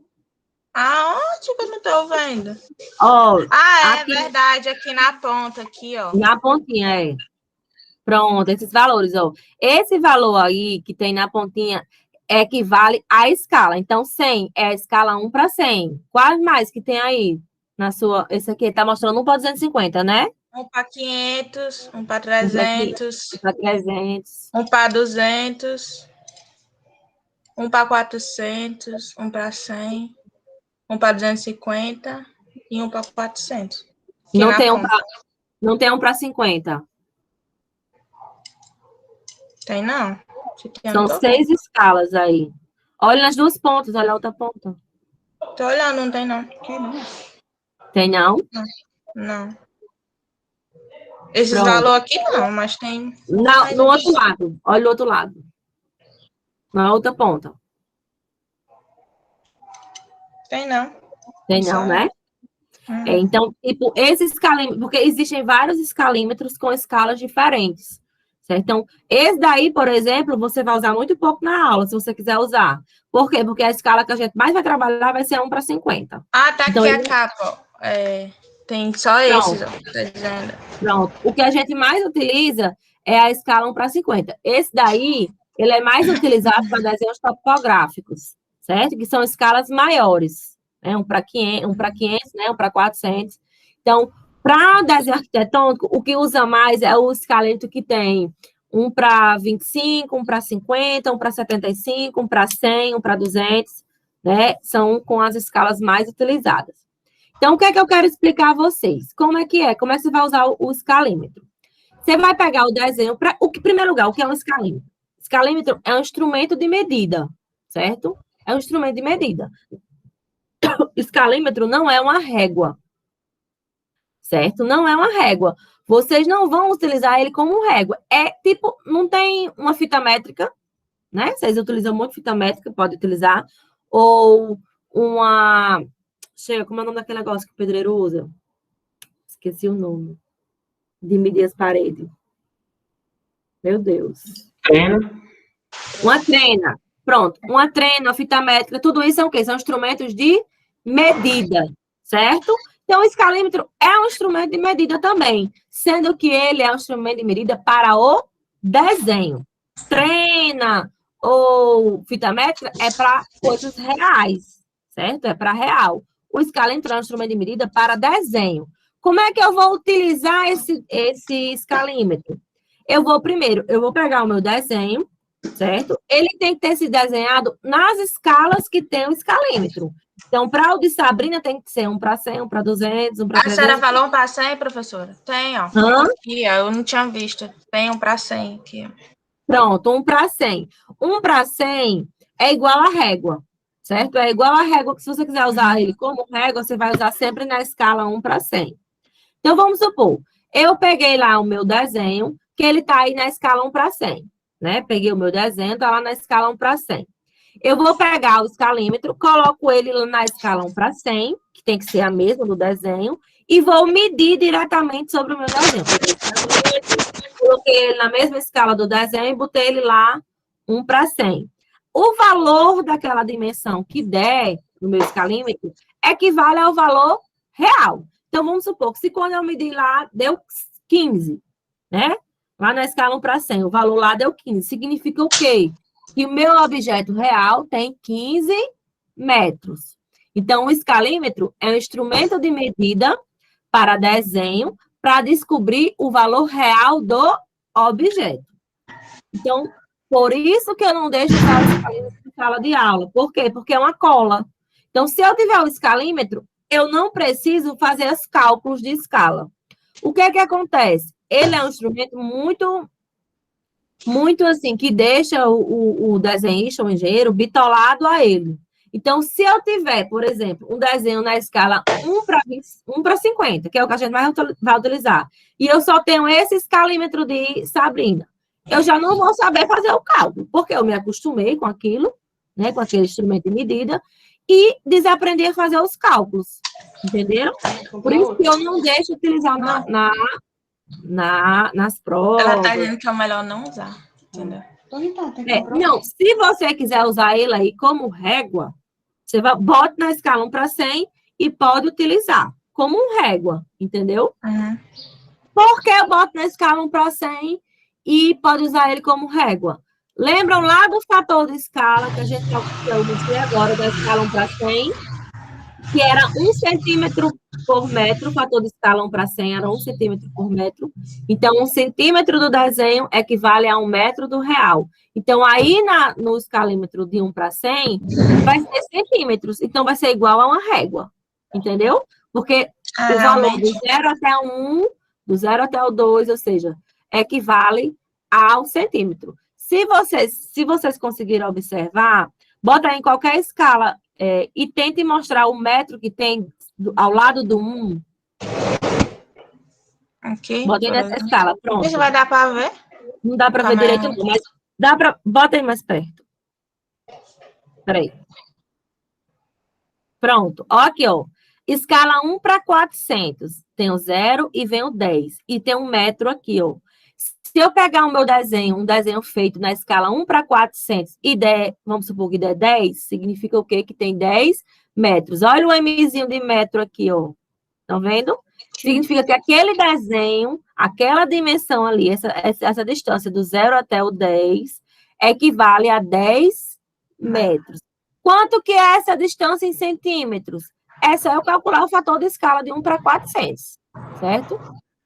Aonde que eu não tô vendo? Ó, Ah, é aqui verdade, aqui na ponta, aqui, ó. na pontinha, é. Pronto, esses valores, ó. Esse valor aí que tem na pontinha equivale à escala. Então, 100 é a escala 1 para 100. Quais mais que tem aí na sua... Esse aqui tá mostrando 1 para 250, né? 1 para 500, 1 para 1 300, para 300. 1 para 200, 1 para 400, 1 para 100, 1 para 250 e 1 para 400. Aqui Não na tem ponta. não tem 1 para 50. Tem não? Se tem, eu não São tô 6 vendo. escalas aí. Olha nas duas pontas, olha a outra ponta. Tô olhando, não tem não. Aqui não. Tem não? Não. Esses Pronto. valores aqui não, mas tem. Não, Mais no outro uns. lado. Olha o outro lado. Na outra ponta. Tem não. Tem não, Só. né? Então, tipo, esse escalímetro, porque existem vários escalímetros com escalas diferentes, certo? Então, esse daí, por exemplo, você vai usar muito pouco na aula, se você quiser usar. Por quê? Porque a escala que a gente mais vai trabalhar vai ser 1 para 50. Ah, tá Então, aqui a capa, ó. Tem só esses, ó. Tá dizendo. Pronto. O que a gente mais utiliza é a escala 1 para 50. Esse daí, ele é mais utilizado para desenhos topográficos, certo? Que são escalas maiores, né? 1 para 500, né? 1 para 400. Então, para desenho arquitetônico, o que usa mais é o escalento que tem 1 para 25, 1 para 50, 1 para 75, 1 para 100, 1 para 200, né? São com as escalas mais utilizadas. Então, o que é que eu quero explicar a vocês? Como é que é? Como é que você vai usar o escalímetro? Você vai pegar o desenho para... Em primeiro lugar, o que é um escalímetro? Escalímetro é um instrumento de medida, certo? É um instrumento de medida. Escalímetro não é uma régua, certo? Não é uma régua. Vocês não vão utilizar ele como régua. É tipo, não tem uma fita métrica, né? Vocês utilizam muito fita métrica, pode utilizar. Ou uma... Chega, como é o nome daquele negócio que o pedreiro usa? Esqueci o nome. De medir as paredes. Meu Deus. Treina. Uma trena. Pronto. Uma trena, uma fita métrica, tudo isso são o quê? São instrumentos de medida, certo? Então, o escalímetro é um instrumento de medida também, sendo que ele é um instrumento de medida para o desenho. Trena ou fita métrica é para coisas reais, certo? É para real. O escalímetro é um instrumento de medida para desenho. Como é que eu vou utilizar esse escalímetro? Eu vou pegar o meu desenho, certo? Ele tem que ter se desenhado nas escalas que tem o escalímetro. Então, para o de Sabrina, tem que ser 1 para 100, 1 para 200, 1 para A 300. senhora falou 1 para 100, professora? Tem, ó. Hã? Aqui, ó, eu não tinha visto. Tem 1 para 100 aqui, ó. Pronto, 1 para 100. 1 para 100 é igual a régua, certo? É igual a régua, que se você quiser usar ele como régua, você vai usar sempre na escala 1 para 100. Então, vamos supor, eu peguei lá o meu desenho, que ele está aí na escala 1 para 100, né? Peguei o meu desenho, está lá na escala 1 para 100. Eu vou pegar o escalímetro, coloco ele lá na escala 1 para 100, que tem que ser a mesma do desenho, e vou medir diretamente sobre o meu desenho. Coloquei ele na mesma escala do desenho e botei ele lá 1 para 100. O valor daquela dimensão que der no meu escalímetro equivale ao valor real. Então, vamos supor que se quando eu medir lá, deu 15, né? Lá na escala 1 para 100, o valor lá deu 15. Significa o quê? Que o meu objeto real tem 15 metros. Então, o escalímetro é um instrumento de medida para desenho para descobrir o valor real do objeto. Então, por isso que eu não deixo usar o escalímetro em sala de aula. Por quê? Porque é uma cola. Então, se eu tiver o escalímetro, eu não preciso fazer os cálculos de escala. O que é que acontece? Ele é um instrumento muito assim, que deixa o desenhista, o engenheiro, bitolado a ele. Então, se eu tiver, por exemplo, um desenho na escala 1 para 50, que é o que a gente vai utilizar, e eu só tenho esse escalímetro de Sabrina, eu já não vou saber fazer o cálculo, porque eu me acostumei com aquilo, né, com aquele instrumento de medida, e desaprendi a fazer os cálculos, entenderam? Por isso que eu não deixo utilizar nas provas. Ela tá dizendo que é melhor não usar, entendeu? Não, se você quiser usar ele aí como régua, você bota na escala 1 para 100 e pode utilizar como um régua, entendeu? Uhum. Por que eu boto na escala 1 para 100 e pode usar ele como régua? Lembram lá do fator de escala que a gente mostrei agora, da escala 1 para 100, que era 1 centímetro por metro, o fator de escala 1 para 100 era 1 centímetro por metro. Então, 1 centímetro do desenho equivale a 1 metro do real. Então, aí no escalímetro de 1 para 100, vai ser centímetros. Então, vai ser igual a uma régua. Entendeu? Porque o valor do 0 até o 1, do 0 até o 2, ou seja, equivale ao centímetro. Se vocês conseguirem observar, bota em qualquer escala e tente mostrar o metro que tem ao lado do 1. Ok. Bota nessa escala, pronto. Isso vai dar para ver? Não dá para ver direito, não, mas dá para... Bota aí mais perto. Peraí. Pronto. Ó aqui, ó. Escala 1 para 400. Tem o 0 e vem o 10. E tem 1 metro aqui, ó. Se eu pegar o meu desenho, um desenho feito na escala 1 para 400 e der, vamos supor que der 10, significa o quê? Que tem 10 metros. Olha o Mzinho de metro aqui, ó. Estão vendo? Significa que aquele desenho, aquela dimensão ali, essa distância do 0 até o 10, equivale a 10 metros. Quanto que é essa distância em centímetros? É só eu calcular o fator de escala de 1 para 400, certo?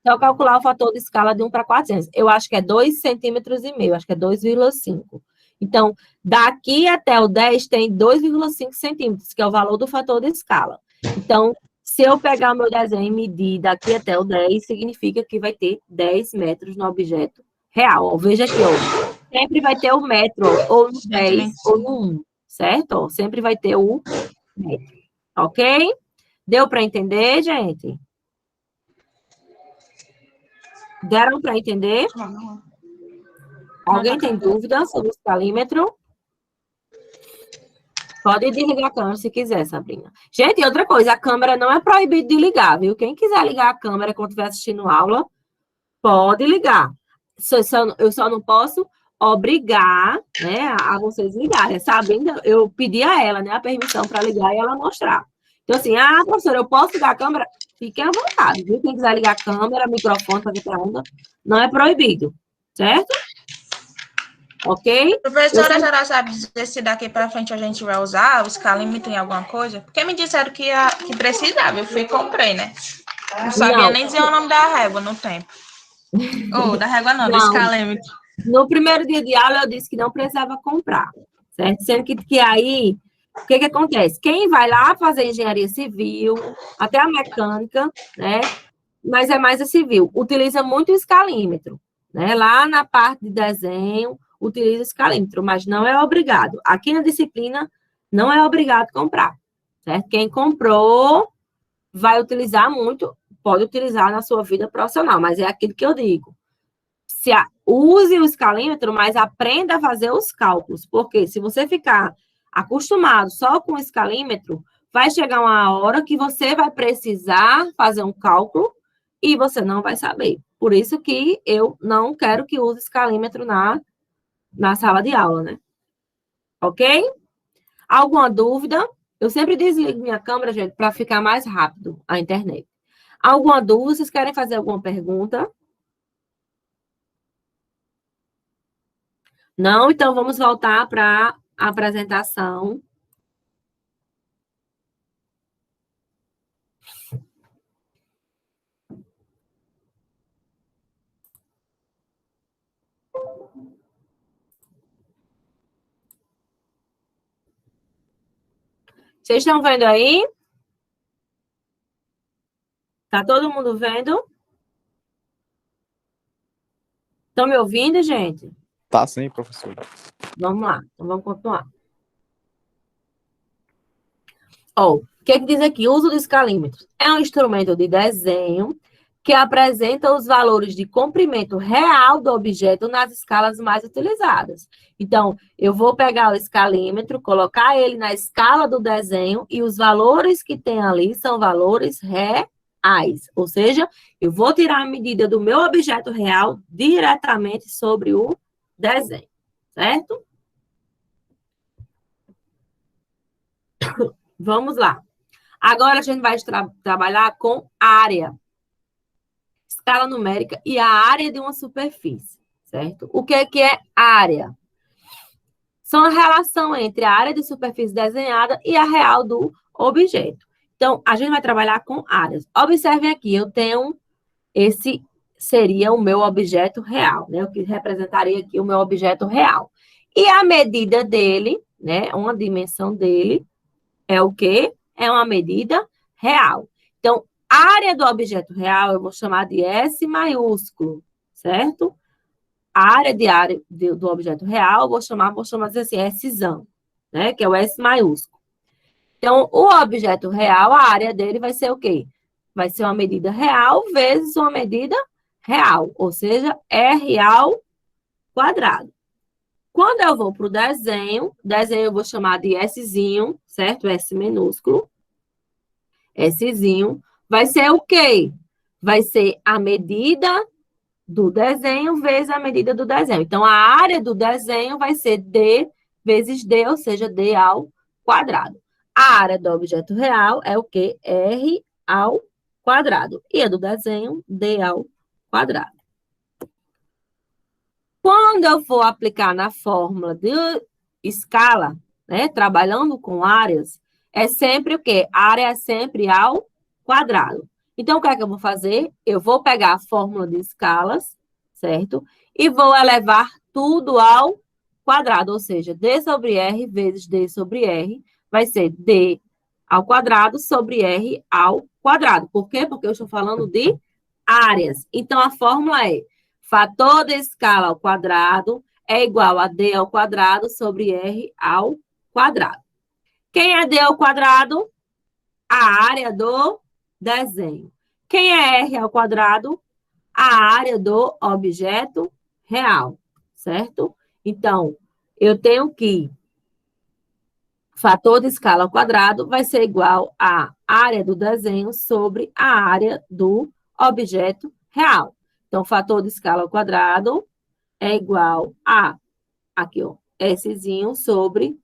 Se eu calcular o fator de escala de 1 para 400, eu acho que é 2,5 centímetros, acho que é 2,5. Então, daqui até o 10 tem 2,5 centímetros, que é o valor do fator de escala. Então, se eu pegar o meu desenho e medir daqui até o 10, significa que vai ter 10 metros no objeto real. Ó, veja aqui, ó. Sempre vai ter o metro, ó, ou no 10 ou no 1, certo? Ó, sempre vai ter o metro. Ok? Deu para entender, gente? Deram para entender? Alguém tem dúvida sobre o escalímetro? Pode desligar a câmera se quiser, Sabrina. Gente, outra coisa, a câmera não é proibido de ligar, viu? Quem quiser ligar a câmera quando estiver assistindo aula, pode ligar. Eu só não posso obrigar, né, a vocês ligarem. Sabrina, eu pedi a ela, né, a permissão para ligar e ela mostrar. Então, assim, professora, eu posso ligar a câmera? Fiquem à vontade, viu? Quem quiser ligar a câmera, microfone, fazer pergunta, não é proibido, certo? Ok? Professora, a senhora sabe dizer se daqui para frente a gente vai usar o escalímetro em alguma coisa? Porque me disseram que precisava, eu fui e comprei, né? Não sabia nem dizer o nome da régua no tempo. Da régua não, do escalímetro. No primeiro dia de aula, eu disse que não precisava comprar, certo? Sendo que aí O que acontece? Quem vai lá fazer engenharia civil, até a mecânica, né? Mas é mais a civil, utiliza muito o escalímetro, né? Lá na parte de desenho, utiliza o escalímetro, mas não é obrigado. Aqui na disciplina, não é obrigado comprar, certo? Quem comprou vai utilizar muito, pode utilizar na sua vida profissional, mas é aquilo que eu digo. Use o escalímetro, mas aprenda a fazer os cálculos, porque se você ficar acostumado só com o escalímetro, vai chegar uma hora que você vai precisar fazer um cálculo e você não vai saber. Por isso que eu não quero que use escalímetro na sala de aula, né? Ok? Alguma dúvida? Eu sempre desligo minha câmera, gente, para ficar mais rápido a internet. Alguma dúvida? Vocês querem fazer alguma pergunta? Não? Então, vamos voltar para a apresentação. Vocês estão vendo aí? Tá todo mundo vendo? Estão me ouvindo, gente? Tá sim, professor. Vamos lá, então vamos continuar. Ó, o que diz aqui? Uso do escalímetro. É um instrumento de desenho que apresenta os valores de comprimento real do objeto nas escalas mais utilizadas. Então, eu vou pegar o escalímetro, colocar ele na escala do desenho e os valores que tem ali são valores reais. Ou seja, eu vou tirar a medida do meu objeto real diretamente sobre o desenho, certo? Vamos lá. Agora a gente vai trabalhar com área, escala numérica e a área de uma superfície, certo? O que é área? São a relação entre a área de superfície desenhada e a real do objeto. Então, a gente vai trabalhar com áreas. Observem aqui, eu tenho esse seria o meu objeto real, né? O que representaria aqui o meu objeto real. E a medida dele, né? Uma dimensão dele é o quê? É uma medida real. Então, a área do objeto real eu vou chamar de S maiúsculo, certo? A área do objeto real, vou chamar assim, Szão, né? Que é o S maiúsculo. Então, o objeto real, a área dele vai ser o quê? Vai ser uma medida real vezes uma medida real, ou seja, R ao quadrado. Quando eu vou para o desenho eu vou chamar de Szinho, certo? S minúsculo. Szinho vai ser o quê? Vai ser a medida do desenho vezes a medida do desenho. Então, a área do desenho vai ser D vezes D, ou seja, D ao quadrado. A área do objeto real é o quê? R ao quadrado. E a do desenho, D ao quadrado. Quando eu for aplicar na fórmula de escala, né, trabalhando com áreas, é sempre o quê? A área é sempre ao quadrado. Então, o que é que eu vou fazer? Eu vou pegar a fórmula de escalas, certo? E vou elevar tudo ao quadrado, ou seja, D sobre R vezes D sobre R vai ser D ao quadrado sobre R ao quadrado. Por quê? Porque eu estou falando de áreas. Então, a fórmula é fator de escala ao quadrado é igual a D ao quadrado sobre R ao quadrado. Quem é D ao quadrado? A área do desenho. Quem é R ao quadrado? A área do objeto real, certo? Então, eu tenho que fator de escala ao quadrado vai ser igual a área do desenho sobre a área do objeto real. Então, fator de escala ao quadrado é igual a, aqui, ó, Szinho sobre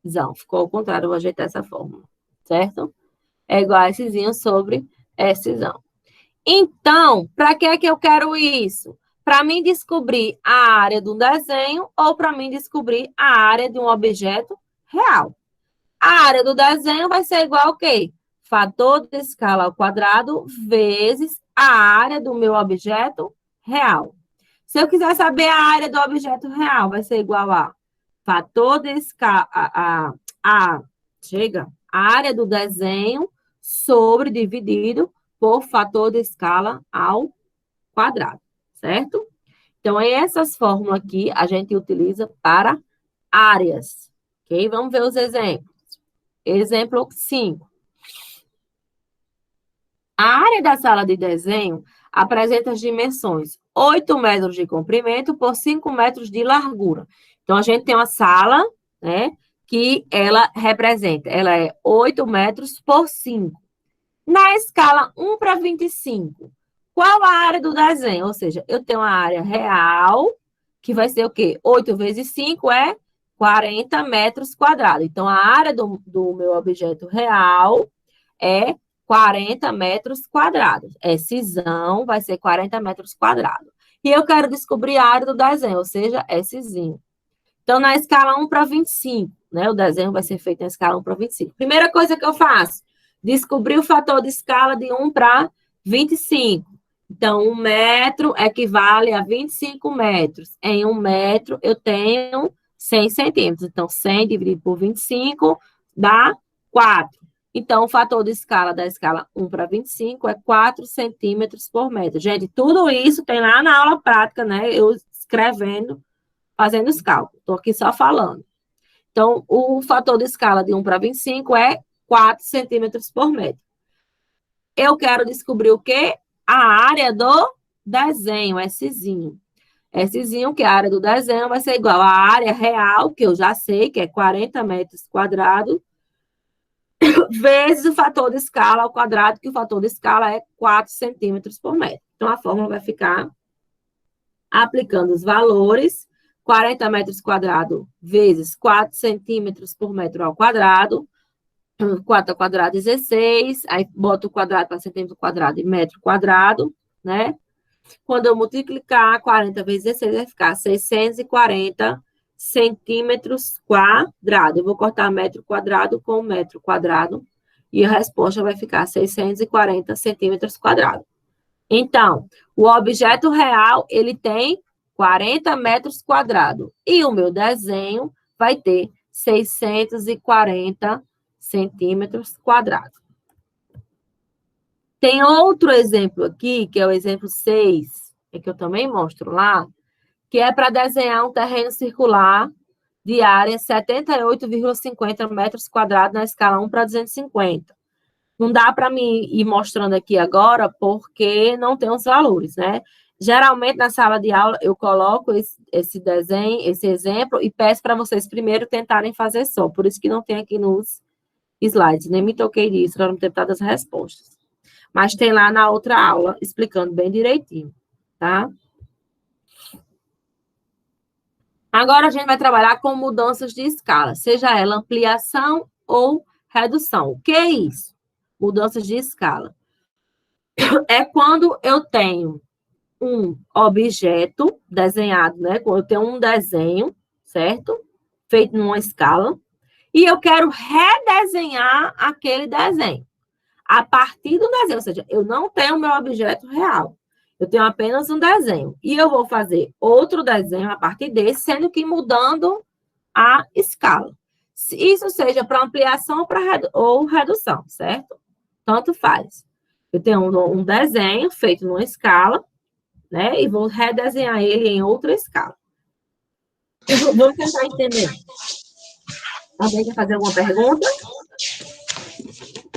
Szão. Ficou ao contrário, eu vou ajeitar essa fórmula, certo? É igual a Szinho sobre Szão. Então, para que é que eu quero isso? Para mim descobrir a área do desenho ou para mim descobrir a área de um objeto real. A área do desenho vai ser igual ao quê? Fator de escala ao quadrado vezes a área do meu objeto real. Se eu quiser saber a área do objeto real, vai ser igual a fator de escala, a chega, a área do desenho dividido por fator de escala ao quadrado, certo? Então, essas fórmulas aqui a gente utiliza para áreas, ok? Vamos ver os exemplos. Exemplo 5. A área da sala de desenho apresenta as dimensões 8 metros de comprimento por 5 metros de largura. Então, a gente tem uma sala, né, que ela é 8 metros por 5. Na escala 1 para 25, qual a área do desenho? Ou seja, eu tenho a área real, que vai ser o quê? 8 vezes 5 é 40 metros quadrados. Então, a área do meu objeto real é 40 metros quadrados. Sszão vai ser 40 metros quadrados. E eu quero descobrir a área do desenho, ou seja, Szinho. Então, na escala 1 para 25, né? O desenho vai ser feito na escala 1 para 25. Primeira coisa que eu faço, descobrir o fator de escala de 1 para 25. Então, 1 metro equivale a 25 metros. Em 1 metro, eu tenho 100 centímetros. Então, 100 dividido por 25 dá 4. Então, o fator de escala da escala 1 para 25 é 4 centímetros por metro. Gente, tudo isso tem lá na aula prática, né? Eu escrevendo, fazendo os cálculos. Estou aqui só falando. Então, o fator de escala de 1 para 25 é 4 centímetros por metro. Eu quero descobrir o quê? A área do desenho, Szinho. Szinho, que é a área do desenho, vai ser igual à área real, que eu já sei, que é 40 metros quadrados, vezes o fator de escala ao quadrado, que o fator de escala é 4 centímetros por metro. Então, a fórmula vai ficar aplicando os valores, 40 metros quadrados vezes 4 centímetros por metro ao quadrado, 4 ao quadrado, 16, aí boto o quadrado para centímetro quadrado e metro quadrado, né? Quando eu multiplicar 40 vezes 16, vai ficar 640 centímetros quadrados. Eu vou cortar metro quadrado com metro quadrado e a resposta vai ficar 640 centímetros quadrados. Então, o objeto real, ele tem 40 metros quadrados e o meu desenho vai ter 640 centímetros quadrados. Tem outro exemplo aqui, que é o exemplo 6, que eu também mostro lá, que é para desenhar um terreno circular de área 78,50 metros quadrados na escala 1 para 250. Não dá para mim ir mostrando aqui agora, porque não tem os valores, né? Geralmente, na sala de aula, eu coloco esse desenho, esse exemplo, e peço para vocês primeiro tentarem fazer só. Por isso que não tem aqui nos slides. Nem me toquei disso, para não ter dado as respostas. Mas tem lá na outra aula, explicando bem direitinho, tá? Agora, a gente vai trabalhar com mudanças de escala, seja ela ampliação ou redução. O que é isso? Mudanças de escala. É quando eu tenho um objeto desenhado, né? Quando eu tenho um desenho, certo? Feito numa escala, e eu quero redesenhar aquele desenho. A partir do desenho, ou seja, eu não tenho meu objeto real. Eu tenho apenas um desenho. E eu vou fazer outro desenho a partir desse, sendo que mudando a escala. Isso seja para ampliação ou redução, certo? Tanto faz. Eu tenho um desenho feito numa escala, né? E vou redesenhar ele em outra escala. Vamos tentar entender. Alguém quer fazer alguma pergunta?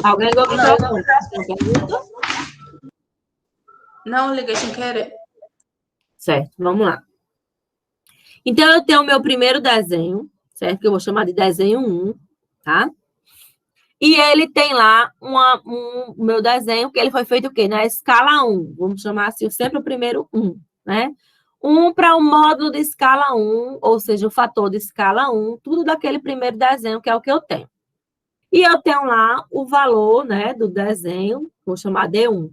Alguém gosta de alguma pergunta? Não, liguei sem querer. Certo, vamos lá. Então, eu tenho o meu primeiro desenho, certo? Que eu vou chamar de desenho 1, tá? E ele tem lá o meu desenho, que ele foi feito o quê? Na escala 1. Vamos chamar assim, sempre o primeiro 1, né? 1 para o módulo de escala 1, ou seja, o fator de escala 1, tudo daquele primeiro desenho, que é o que eu tenho. E eu tenho lá o valor, né, do desenho, vou chamar D1.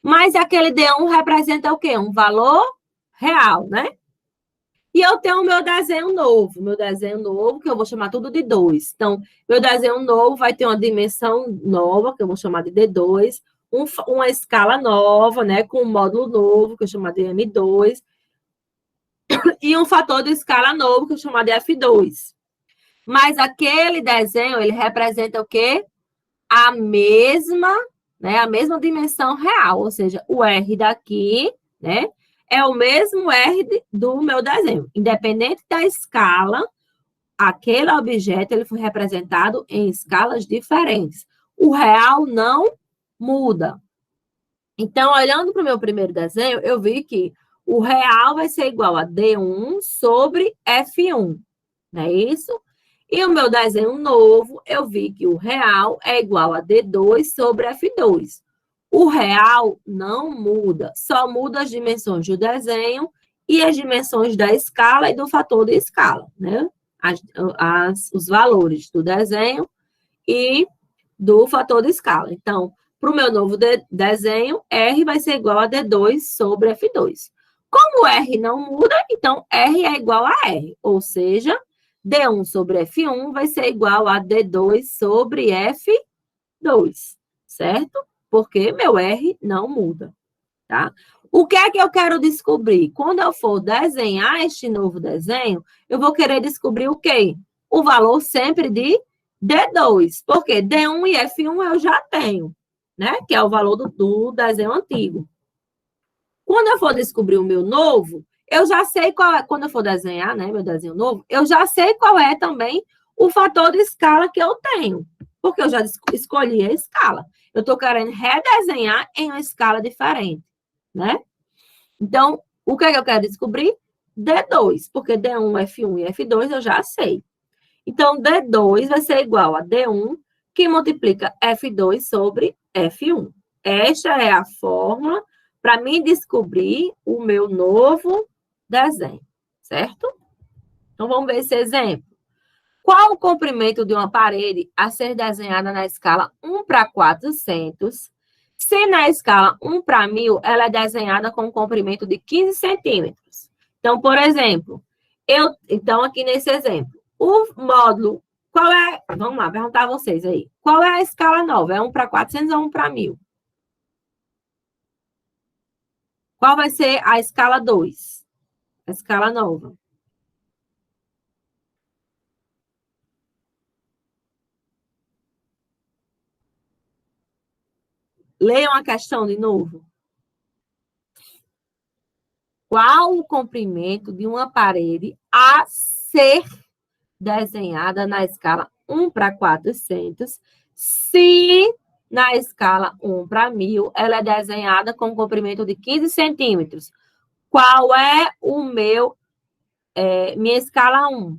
Mas aquele D1 representa o quê? Um valor real, né? E eu tenho o meu desenho novo, que eu vou chamar tudo de 2. Então, meu desenho novo vai ter uma dimensão nova, que eu vou chamar de D2, uma escala nova, né, com um módulo novo, que eu chamo de M2, e um fator de escala novo, que eu chamo de F2. Mas aquele desenho, ele representa o quê? A mesma, né? A mesma dimensão real, ou seja, o R daqui, né? É o mesmo R do meu desenho. Independente da escala, aquele objeto, ele foi representado em escalas diferentes. O real não muda. Então, olhando para o meu primeiro desenho, eu vi que o real vai ser igual a D1 sobre F1, não é isso? E o meu desenho novo, eu vi que o real é igual a D2 sobre F2. O real não muda, só muda as dimensões do desenho e as dimensões da escala e do fator de escala, né? Os valores do desenho e do fator de escala. Então, para o meu novo desenho, R vai ser igual a D2 sobre F2. Como R não muda, então R é igual a R, ou seja, D1 sobre F1 vai ser igual a D2 sobre F2, certo? Porque meu R não muda, tá? O que é que eu quero descobrir? Quando eu for desenhar este novo desenho, eu vou querer descobrir o quê? O valor sempre de D2, porque D1 e F1 eu já tenho, né? Que é o valor do desenho antigo. Quando eu for descobrir o meu novo, eu já sei qual é, quando eu for desenhar, né, meu desenho novo, eu já sei qual é também o fator de escala que eu tenho, porque eu já escolhi a escala. Eu estou querendo redesenhar em uma escala diferente, né? Então, o que é que eu quero descobrir? D2, porque D1, F1 e F2 eu já sei. Então, D2 vai ser igual a D1, que multiplica F2 sobre F1. Esta é a fórmula para mim descobrir o meu novo desenho, certo? Então, vamos ver esse exemplo. Qual o comprimento de uma parede a ser desenhada na escala 1 para 400, se na escala 1 para 1000 ela é desenhada com um comprimento de 15 centímetros? Então, por exemplo, então aqui nesse exemplo, o módulo, qual é, vamos lá, perguntar a vocês aí, qual é a escala nova? É 1 para 400 ou 1 para 1000? Qual vai ser a escala 2? A escala nova. Leiam a questão de novo. Qual o comprimento de uma parede a ser desenhada na escala 1 para 400, se na escala 1 para 1000 ela é desenhada com um comprimento de 15 centímetros? Qual é o minha escala 1?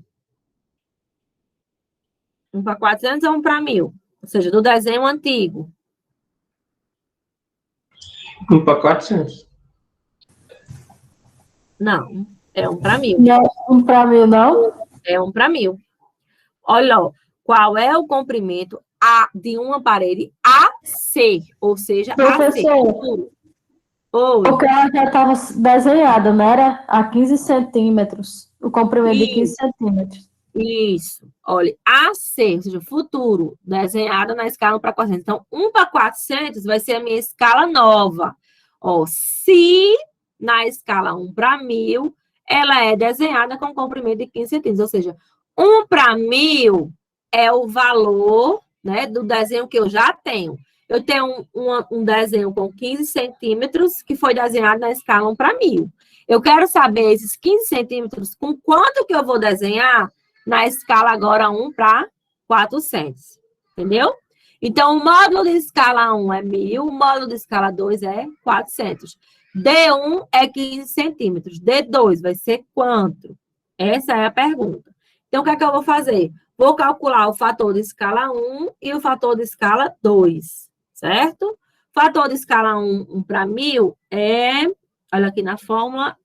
1 para 400 ou 1 para 1000? Ou seja, do desenho antigo. 1 para 400. Não, é 1 para 1000. Não, 1 para 1000, não? É 1 para 1000. Olha, ó, qual é o comprimento de uma parede AC, ou seja, AC. Porque ela já estava desenhada, não era? A 15 centímetros. O comprimento de 15 centímetros. Isso. Olha, AC, ou seja, futuro, desenhada na escala 1 para 400. Então, 1 para 400 vai ser a minha escala nova. Ó, se na escala 1 para 1000, ela é desenhada com comprimento de 15 centímetros. Ou seja, 1 para 1000 é o valor, né, do desenho que eu já tenho. Eu tenho um desenho com 15 centímetros que foi desenhado na escala 1 para 1000. Eu quero saber esses 15 centímetros, com quanto que eu vou desenhar na escala agora 1 para 400. Entendeu? Então, o módulo de escala 1 é 1000, o módulo de escala 2 é 400. D1 é 15 centímetros. D2 vai ser quanto? Essa é a pergunta. Então, o que é que eu vou fazer? Vou calcular o fator de escala 1 e o fator de escala 2, certo? Fator de escala 1 para 1000 é, olha aqui na fórmula,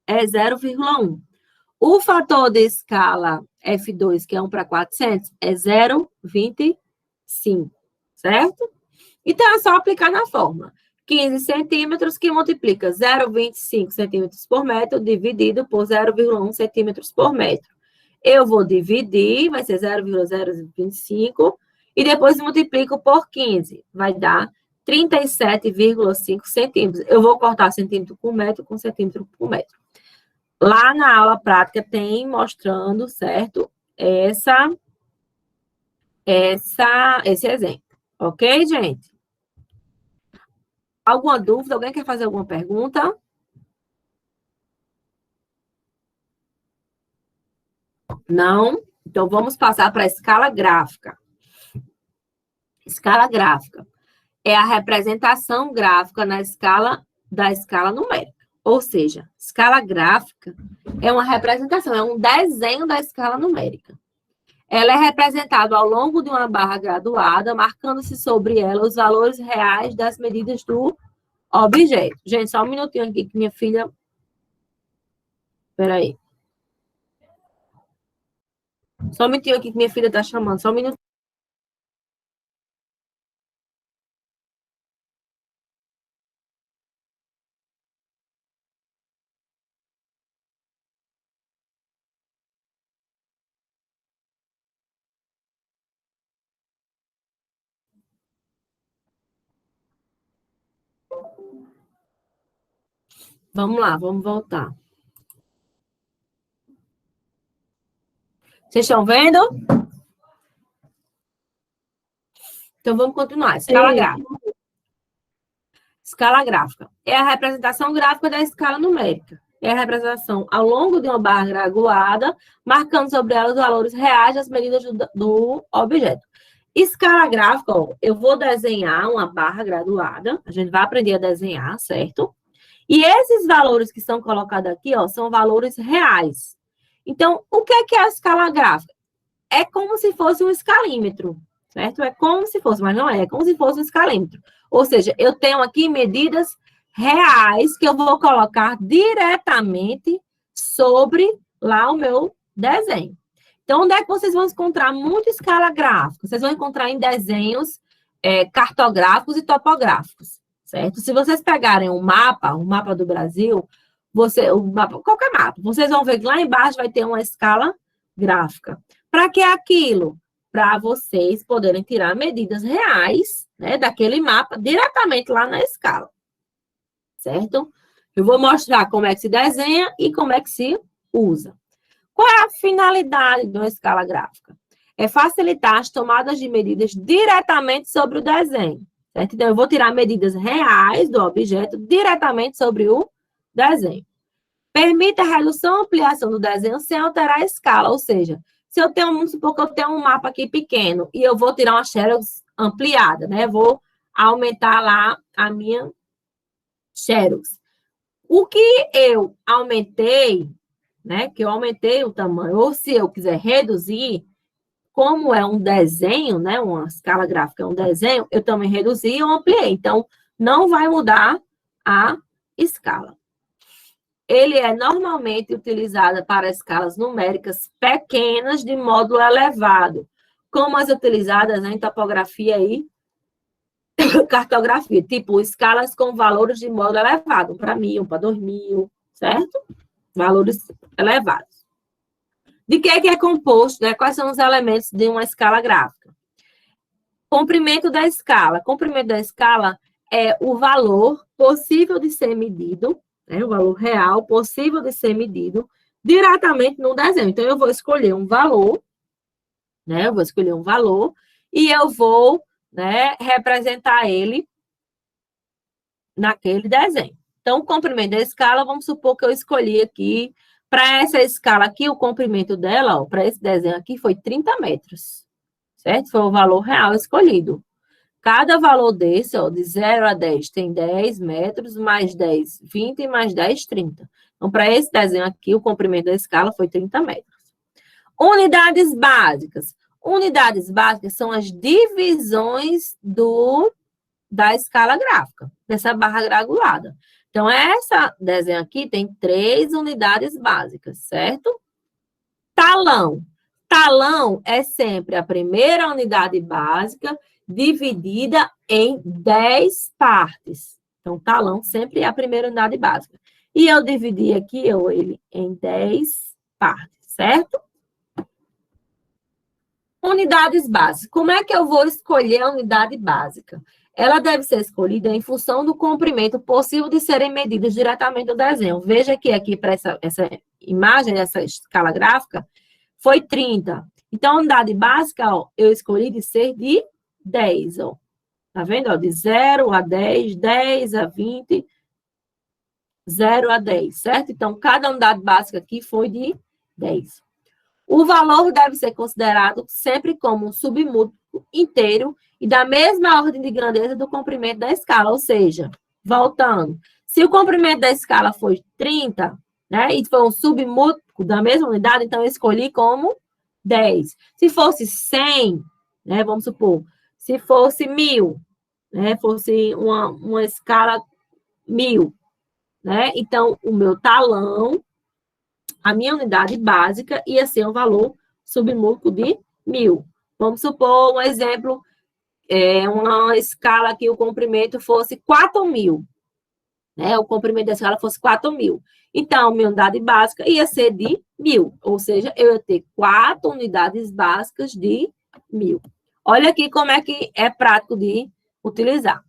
é 0,1. O fator de escala F2, que é 1 para 400, é 0,25, certo? Então, é só aplicar na fórmula. 15 centímetros que multiplica 0,25 centímetros por metro dividido por 0,1 centímetros por metro. Eu vou dividir, vai ser 0,025, e depois multiplico por 15, vai dar 37,5 centímetros. Eu vou cortar centímetro por metro com centímetro por metro. Lá na aula prática tem mostrando, certo? esse exemplo. Ok, gente? Alguma dúvida? Alguém quer fazer alguma pergunta? Não? Então, vamos passar para a escala gráfica. Escala gráfica é a representação gráfica da escala numérica. Ou seja, escala gráfica é uma representação, é um desenho da escala numérica. Ela é representada ao longo de uma barra graduada, marcando-se sobre ela os valores reais das medidas do objeto. Gente, só um minutinho aqui que minha filha... Espera aí. Só um minutinho aqui que minha filha está chamando. Só um minutinho. Vamos lá, vamos voltar. Vocês estão vendo? Então, vamos continuar. Escala gráfica. Escala gráfica é a representação gráfica da escala numérica. É a representação ao longo de uma barra graduada, marcando sobre ela os valores reais das medidas do objeto. Escala gráfica, ó, eu vou desenhar uma barra graduada, a gente vai aprender a desenhar, certo? E esses valores que são colocados aqui, ó, são valores reais. Então, o que é a escala gráfica? É como se fosse um escalímetro, certo? É como se fosse, mas não é como se fosse um escalímetro. Ou seja, eu tenho aqui medidas reais que eu vou colocar diretamente sobre lá o meu desenho. Então, onde é que vocês vão encontrar muita escala gráfica? Vocês vão encontrar em desenhos cartográficos e topográficos, certo? Se vocês pegarem um mapa do Brasil, qualquer mapa, vocês vão ver que lá embaixo vai ter uma escala gráfica. Para que aquilo? Para vocês poderem tirar medidas reais, né, daquele mapa diretamente lá na escala, certo? Eu vou mostrar como é que se desenha e como é que se usa. Qual é a finalidade de uma escala gráfica? É facilitar as tomadas de medidas diretamente sobre o desenho, certo? Então, eu vou tirar medidas reais do objeto diretamente sobre o desenho. Permite a redução ou ampliação do desenho sem alterar a escala, ou seja, se eu tenho, vamos supor que eu tenho um mapa aqui pequeno e eu vou tirar uma xerox ampliada, né? Vou aumentar lá a minha xerox. O que eu aumentei, né? Que eu aumentei o tamanho, ou se eu quiser reduzir, como é um desenho, né? Uma escala gráfica é um desenho, eu também reduzi ou ampliei. Então, não vai mudar a escala. Ele é normalmente utilizado para escalas numéricas pequenas de módulo elevado, como as utilizadas em topografia e cartografia, tipo escalas com valores de módulo elevado, para 1.000, para 2.000, certo? Valores elevados. De que é composto, né? Quais são os elementos de uma escala gráfica? Comprimento da escala. Comprimento da escala é o valor possível de ser medido, né, o valor real possível de ser medido diretamente no desenho. Então, eu vou escolher um valor, né? Eu vou escolher um valor e eu vou, né, representar ele naquele desenho. Então, o comprimento da escala, vamos supor que eu escolhi aqui, para essa escala aqui, o comprimento dela, ó, para esse desenho aqui, foi 30 metros, certo? Foi o valor real escolhido. Cada valor desse, ó, de 0 a 10, tem 10 metros, mais 10, 20, e mais 10, 30. Então, para esse desenho aqui, o comprimento da escala foi 30 metros. Unidades básicas. Unidades básicas são as divisões da escala gráfica, dessa barra granulada. Então, essa desenho aqui tem 3 unidades básicas, certo? Talão. Talão é sempre a primeira unidade básica dividida em 10 partes. Então, talão sempre é a primeira unidade básica. E eu dividi aqui ele em 10 partes, certo? Unidades básicas. Como é que eu vou escolher a unidade básica? Ela deve ser escolhida em função do comprimento possível de serem medidas diretamente do desenho. Veja que aqui para essa imagem, essa escala gráfica, foi 30. Então, a unidade básica, ó, eu escolhi de ser de 10, ó. Tá vendo? Ó, de 0 a 10, 10 a 20, 0 a 10, certo? Então, cada unidade básica aqui foi de 10. O valor deve ser considerado sempre como um submúltiplo inteiro e da mesma ordem de grandeza do comprimento da escala. Ou seja, voltando, se o comprimento da escala foi 30, né, e foi um submúltiplo da mesma unidade, então eu escolhi como 10. Se fosse 100, né, vamos supor, se fosse 1000, né, fosse uma escala 1000, né, então o meu talão, a minha unidade básica ia ser um valor submúltiplo de 1000. Vamos supor um exemplo, uma escala que o comprimento fosse 4000, né? O comprimento da escala fosse 4000. Então, minha unidade básica ia ser de 1000, ou seja, eu ia ter 4 unidades básicas de 1000. Olha aqui como é que é prático de utilizar.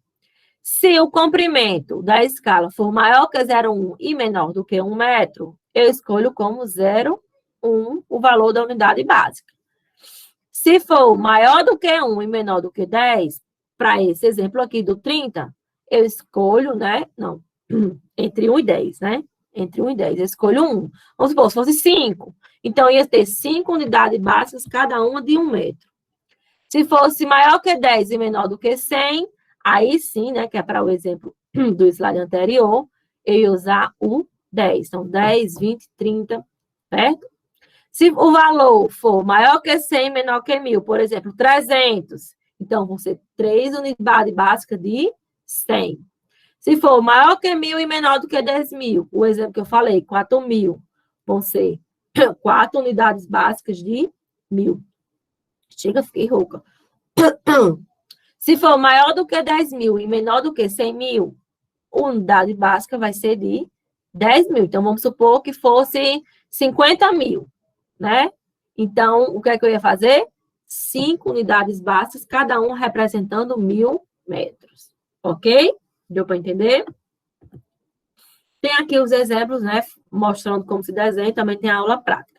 Se o comprimento da escala for maior que 0,1 e menor do que 1 metro, eu escolho como 0,1 o valor da unidade básica. Se for maior do que 1 e menor do que 10, para esse exemplo aqui do 30, eu escolho, né? Não, entre 1 e 10, né? Entre 1 e 10, eu escolho 1. Vamos supor, se fosse 5, então ia ter 5 unidades básicas, cada uma de 1 metro. Se fosse maior que 10 e menor do que 100, aí sim, né, que é para o exemplo do slide anterior, eu ia usar o 10. Então, 10, 20, 30, certo? Se o valor for maior que 100 e menor que 1000, por exemplo, 300, então vão ser 3 unidades básicas de 100. Se for maior que 1000 e menor do que 10.000, o exemplo que eu falei, 4.000, vão ser 4 unidades básicas de 1000. Chega, fiquei rouca. Se for maior do que 10.000 e menor do que 100.000, a unidade básica vai ser de 10.000. Então, vamos supor que fosse 50.000, né? Então, o que é que eu ia fazer? 5 unidades básicas, cada uma representando 1.000 metros. Ok? Deu para entender? Tem aqui os exemplos, né? Mostrando como se desenha, também tem a aula prática.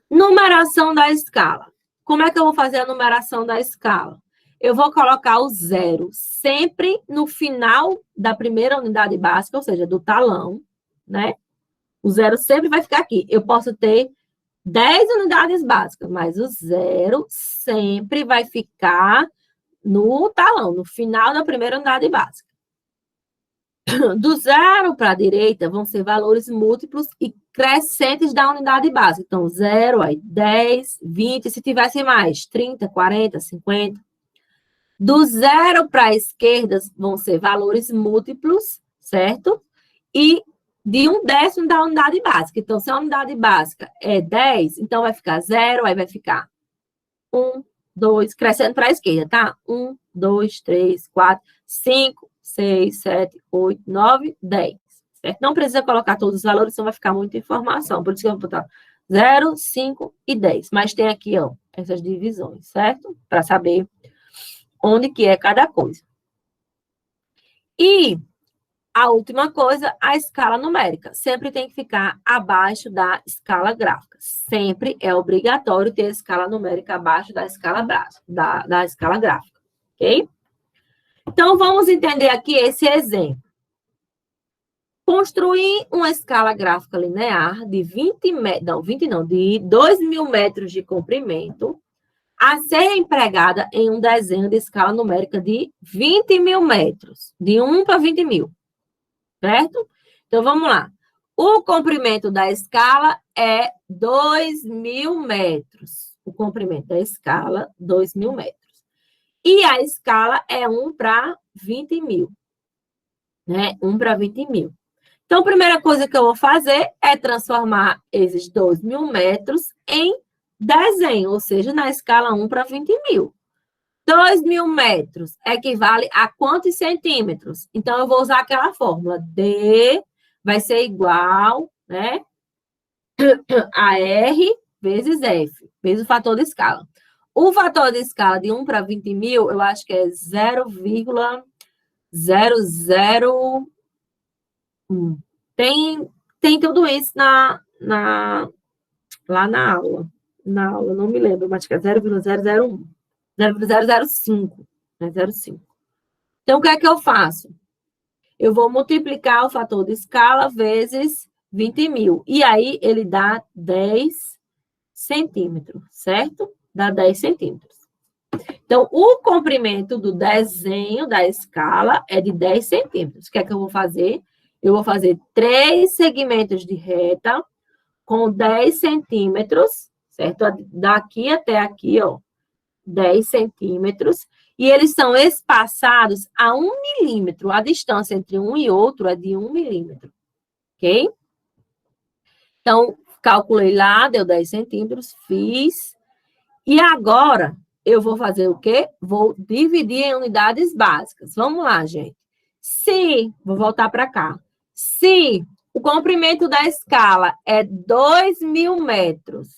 Numeração da escala. Como é que eu vou fazer a numeração da escala? Eu vou colocar o 0 sempre no final da primeira unidade básica, ou seja, do talão, né? O 0 sempre vai ficar aqui. Eu posso ter 10 unidades básicas, mas o 0 sempre vai ficar no talão, no final da primeira unidade básica. Do 0 para a direita vão ser valores múltiplos e crescentes da unidade básica. Então, 0, aí 10, 20, se tivesse mais, 30, 40, 50. Do 0 para a esquerda vão ser valores múltiplos, certo? E de 1/10 da unidade básica. Então, se a unidade básica é 10, então vai ficar 0, aí vai ficar 1, 2, crescendo para a esquerda, tá? 1, 2, 3, 4, 5, 6, 7, 8, 9, 10. Certo? Não precisa colocar todos os valores, senão vai ficar muita informação. Por isso que eu vou botar 0, 5 e 10. Mas tem aqui, ó, essas divisões, certo? Para saber onde que é cada coisa. E a última coisa, a escala numérica. Sempre tem que ficar abaixo da escala gráfica. Sempre é obrigatório ter a escala numérica abaixo da escala gráfica. Ok? Então, vamos entender aqui esse exemplo. Construir uma escala gráfica linear de 2.000 metros de comprimento a ser empregada em um desenho de escala numérica de 20.000 metros, de 1 para 20.000, certo? Então, vamos lá. O comprimento da escala é 2.000 metros. O comprimento da escala, 2.000 metros. E a escala é 1 para 20.000, né? 1 para 20.000. Então, a primeira coisa que eu vou fazer é transformar esses 2.000 metros em desenho, ou seja, na escala 1 para 20.000. 2.000 metros equivale a quantos centímetros? Então, eu vou usar aquela fórmula. D vai ser igual, né, a R vezes F, vezes o fator de escala. O fator de escala de 1 para 20.000, eu acho que é 0,001. Tem tudo isso lá na aula. Na aula, não me lembro, mas acho que é 0,001. 0,005. Né? 0,5. Então, o que é que eu faço? Eu vou multiplicar o fator de escala vezes 20.000. E aí, ele dá 10 centímetros, certo? Dá 10 centímetros. Então, o comprimento do desenho da escala é de 10 centímetros. O que é que eu vou fazer? Eu vou fazer 3 segmentos de reta com 10 centímetros, certo? Daqui até aqui, ó, 10 centímetros. E eles são espaçados a 1 milímetro. A distância entre um e outro é de 1 milímetro. Ok? Então, calculei lá, deu 10 centímetros, fiz. E agora, eu vou fazer o quê? Vou dividir em unidades básicas. Vamos lá, gente. Vou voltar para cá. Se o comprimento da escala é 2.000 metros,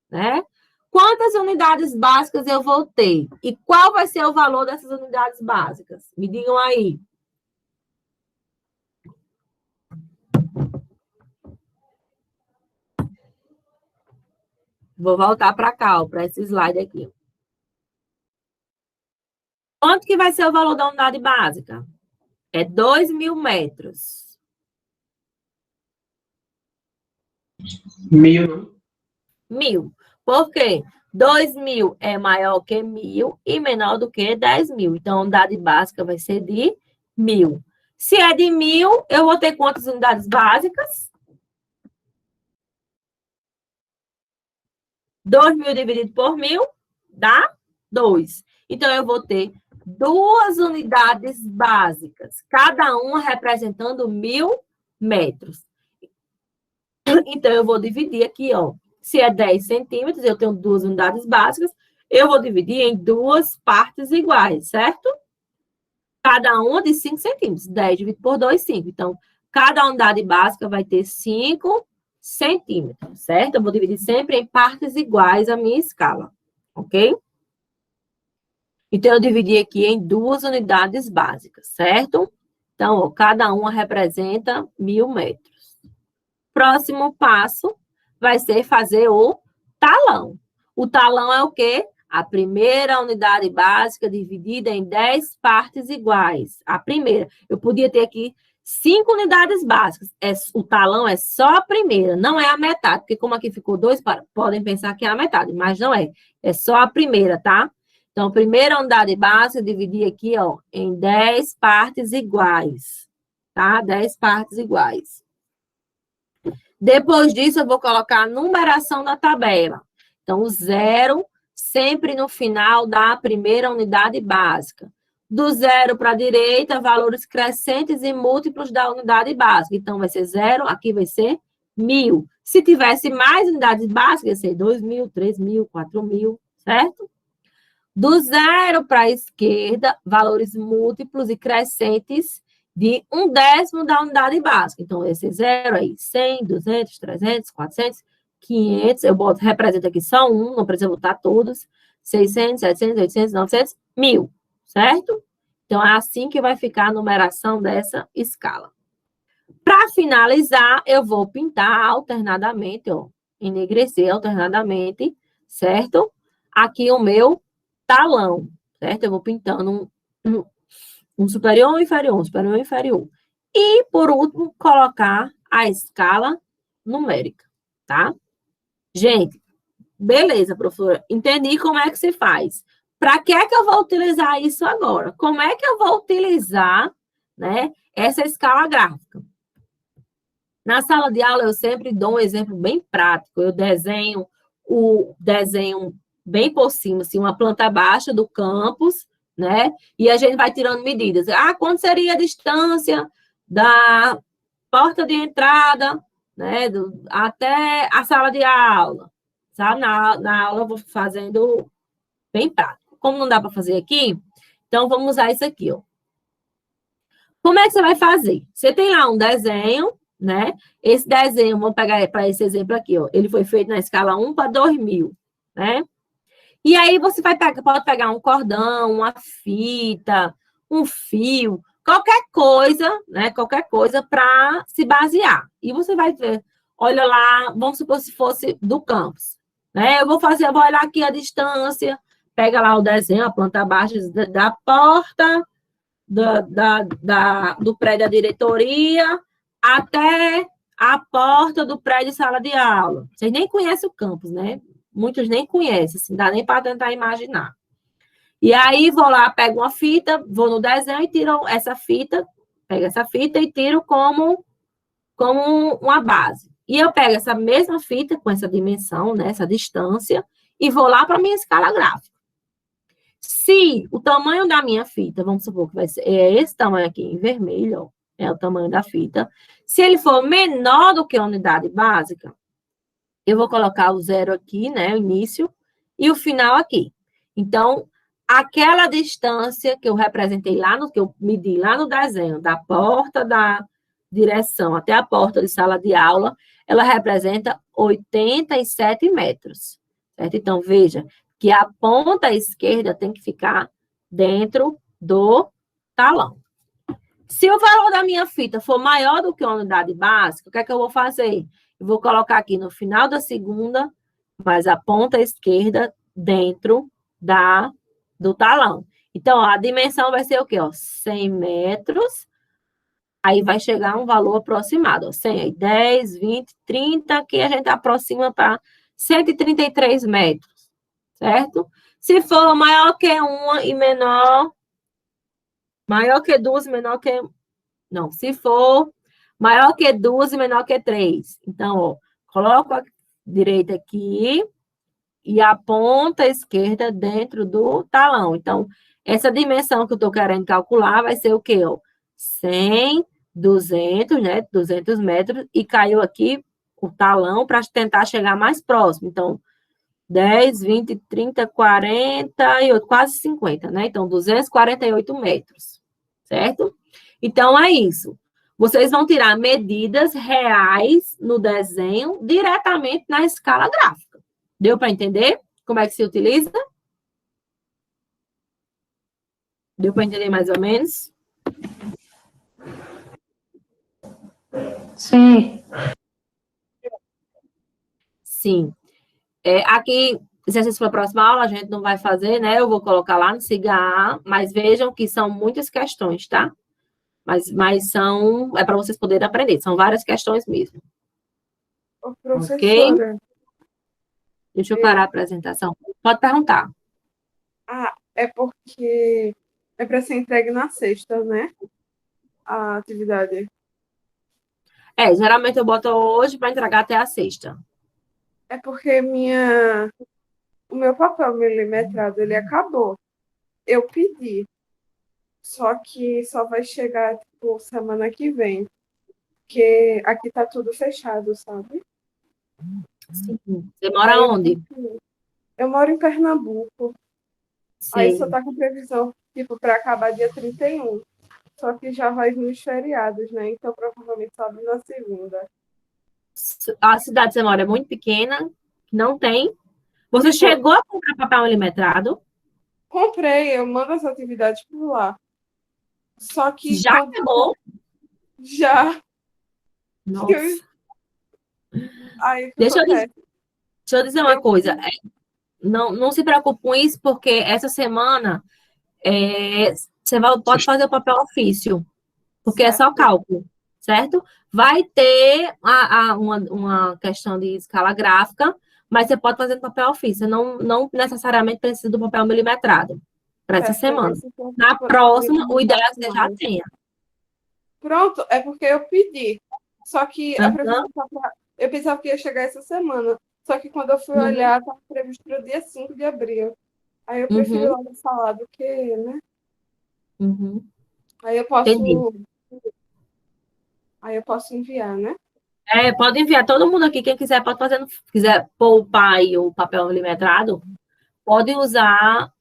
né? Quantas unidades básicas eu vou ter? E qual vai ser o valor dessas unidades básicas? Me digam aí. Vou voltar para cá, para esse slide aqui. Quanto que vai ser o valor da unidade básica? É 2.000 metros. 1.000, não? 1.000. Por quê? 2.000 é maior que 1.000 e menor do que 10.000. Então, a unidade básica vai ser de 1.000. Se é de 1.000, eu vou ter quantas unidades básicas? 2.000 dividido por 1.000 dá 2. Então, eu vou ter 2 unidades básicas, cada uma representando 1.000 metros. Então, eu vou dividir aqui, ó. Se é 10 centímetros, eu tenho 2 unidades básicas, eu vou dividir em 2 partes iguais, certo? Cada uma de 5 centímetros. 10 dividido por 2, 5. Então, cada unidade básica vai ter 5 centímetros, certo? Eu vou dividir sempre em partes iguais a minha escala, ok? Então, eu dividi aqui em 2 unidades básicas, certo? Então, ó, cada uma representa 1.000 metros. Próximo passo vai ser fazer o talão. O talão é o quê? A primeira unidade básica dividida em 10 partes iguais. A primeira. Eu podia ter aqui 5 unidades básicas. O talão é só a primeira, não é a metade. Porque como aqui ficou 2, podem pensar que é a metade, mas não é. É só a primeira, tá? Então, a primeira unidade básica, dividir aqui, ó, em 10 partes iguais. Tá? 10 partes iguais. Depois disso, eu vou colocar a numeração da tabela. Então, o 0 sempre no final da primeira unidade básica. Do 0 para a direita, valores crescentes e múltiplos da unidade básica. Então, vai ser 0, aqui vai ser 1.000. Se tivesse mais unidades básicas, ia ser 2.000, 3.000, 4.000, certo? Do 0 para a esquerda, valores múltiplos e crescentes de 1/10 da unidade básica. Então, esse 0 aí, 100, 200, 300, 400, 500, eu represento aqui só um, não precisa botar todos, 600, 700, 800, 900, 1.000, certo? Então, é assim que vai ficar a numeração dessa escala. Para finalizar, eu vou pintar alternadamente, ó, enegrecer alternadamente, certo? Aqui o meu talão, certo? Eu vou pintando um superior ou inferior, um superior ou inferior. E, por último, colocar a escala numérica, tá? Gente, beleza, professora. Entendi como é que se faz. Para que é que eu vou utilizar isso agora? Como é que eu vou utilizar, né, essa escala gráfica? Na sala de aula, eu sempre dou um exemplo bem prático. Eu desenho o desenho bem por cima, assim, uma planta baixa do campus, né? E a gente vai tirando medidas. Ah, quanto seria a distância da porta de entrada, né, até a sala de aula? Sabe? Na aula eu vou fazendo bem prático. Como não dá para fazer aqui, então vamos usar isso aqui, ó. Como é que você vai fazer? Você tem lá um desenho, né? Esse desenho, vamos pegar para esse exemplo aqui, ó. Ele foi feito na escala 1 para 2.000, né? E aí você pode pegar um cordão, uma fita, um fio, qualquer coisa, né? Qualquer coisa para se basear. E você vai ver, olha lá, vamos supor se fosse do campus, né? Eu vou olhar aqui a distância, pega lá o desenho, a planta baixa da porta do prédio da diretoria até a porta do prédio de sala de aula. Vocês nem conhecem o campus, né? Muitos nem conhecem, assim, dá nem para tentar imaginar. E aí, vou lá, pego uma fita, vou no desenho e tiro essa fita, pego essa fita e tiro como uma base. E eu pego essa mesma fita, com essa dimensão, né, essa distância, e vou lá para a minha escala gráfica. Se o tamanho da minha fita, vamos supor que vai ser esse tamanho aqui, em vermelho, ó, é o tamanho da fita. Se ele for menor do que a unidade básica, eu vou colocar o zero aqui, né, o início, e o final aqui. Então, aquela distância que eu representei que eu medi lá no desenho, da porta da direção até a porta de sala de aula, ela representa 87 metros, certo? Então, veja que a ponta esquerda tem que ficar dentro do talão. Se o valor da minha fita for maior do que a unidade básica, o que é que eu vou fazer? Eu vou colocar aqui no final da segunda, mas a ponta esquerda dentro do talão. Então, a dimensão vai ser o quê? Ó, 100 metros. Aí vai chegar um valor aproximado. Ó, 100, 10, 20, 30, aqui a gente aproxima para 133 metros. Certo? Se for maior que uma e menor, maior que duas e menor que... Não, se for maior que duas e menor que três. Então, ó, coloco a direita aqui e a ponta esquerda dentro do talão. Então, essa dimensão que eu estou querendo calcular vai ser o quê? Ó? 100, 200, né? 200 metros, e caiu aqui o talão para tentar chegar mais próximo. Então, 10, 20, 30, 48, quase 50, né? Então, 248 metros, certo? Então, é isso. Vocês vão tirar medidas reais no desenho diretamente na escala gráfica. Deu para entender como é que se utiliza? Deu para entender mais ou menos? Sim. Sim. Aqui, exercício para a próxima aula, a gente não vai fazer, né? Eu vou colocar lá no SIGA, mas vejam que são muitas questões, tá? Mas é para vocês poderem aprender, são várias questões mesmo. Ô, professora, Ok? Deixa eu parar a apresentação. Pode perguntar. é porque é para ser entregue na sexta, né? A atividade. Geralmente eu boto hoje para entregar até a sexta. É porque o meu papel milimetrado, ele acabou. Eu pedi, só que só vai chegar, tipo, semana que vem. Porque aqui tá tudo fechado, sabe? Sim. Você mora onde? Eu moro em Pernambuco. Aí só Sim. tá com previsão, tipo, para acabar dia 31. Só que já vai vir os feriados, né? Então, provavelmente só abre na segunda. A cidade que você mora é muito pequena, não tem. Você chegou a comprar papel milimetrado? Comprei, eu mando as atividades por lá. Só que Já chegou? já. Nossa. Aí, o que Deixa acontece? eu dizer uma coisa. Não se preocupe com isso, porque essa semana você pode fazer o papel ofício, porque é só cálculo, certo? Vai ter uma questão de escala gráfica, mas você pode fazer no papel ofício. Não necessariamente precisa do papel milimetrado para essa semana. Na próxima, o ideal é que você já tenha. Pronto, é porque eu pedi. Só que a previsão eu pensava que ia chegar essa semana. Só que quando eu fui olhar, estava previsto para o dia 5 de abril. Aí eu prefiro logo falar do que, né? Aí eu posso. Entendi. Aí eu posso enviar, né? Pode enviar todo mundo aqui. Quem quiser, pode fazer. Se quiser poupar aí o papel milimetrado, pode usar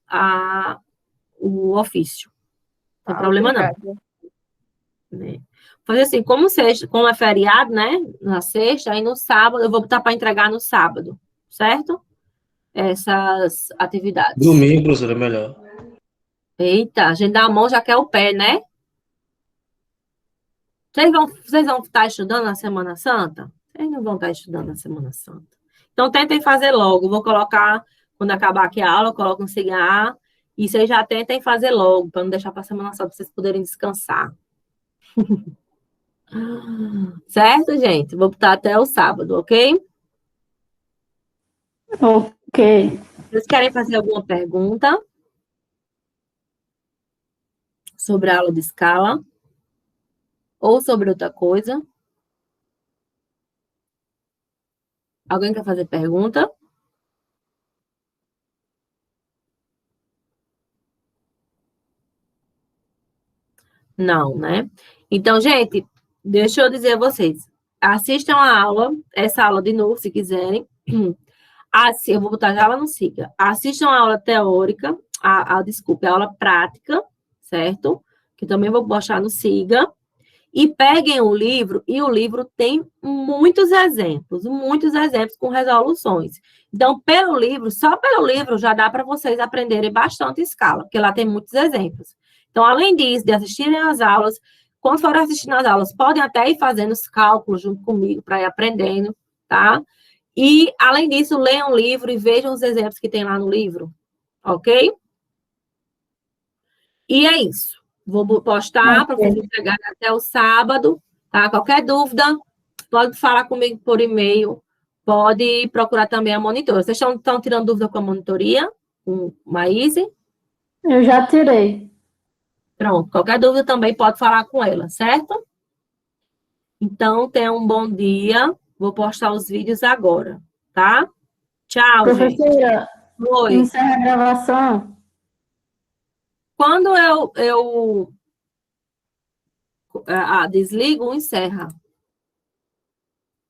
o ofício. Não tem problema, obrigada. não. Fazer assim, como é feriado, né? Na sexta, aí no sábado, eu vou botar para entregar no sábado, certo? Essas atividades. Domingo, professora, é melhor. Eita, a gente dá a mão, já quer o pé, né? Vocês vão estar estudando na Semana Santa? Eles não vão estar estudando na Semana Santa. Então, tentem fazer logo. Vou colocar, quando acabar aqui a aula, eu coloco um cigarro. E vocês já tentem fazer logo, para não deixar para a Semana Santa, para vocês poderem descansar. Certo, gente? Vou botar até o sábado, ok? Ok. Vocês querem fazer alguma pergunta sobre a aula de escala? Ou sobre outra coisa? Alguém quer fazer pergunta? Não, né? Então, gente, deixa eu dizer a vocês. Assistam a aula, essa aula de novo, se quiserem. Assim, eu vou botar já lá no SIGA. Assistam a aula teórica, desculpe, a aula prática, certo? Que também vou postar no SIGA. E peguem o livro, e o livro tem muitos exemplos com resoluções. Então, só pelo livro já dá para vocês aprenderem bastante escala, porque lá tem muitos exemplos. Então, além disso, de assistirem às aulas, quando forem assistindo às aulas, podem até ir fazendo os cálculos junto comigo para ir aprendendo, tá? E, além disso, leiam o livro e vejam os exemplos que tem lá no livro, ok? E é isso. Vou postar para vocês entregarem até o sábado, tá? Qualquer dúvida, pode falar comigo por e-mail, pode procurar também a monitora. Vocês estão tirando dúvida com a monitoria, com Maíse? Eu já tirei. Pronto, qualquer dúvida também pode falar com ela, certo? Então, tenha um bom dia. Vou postar os vídeos agora, tá? Tchau, gente. Professora, Oi. encerra a gravação. Quando eu desligo, encerra.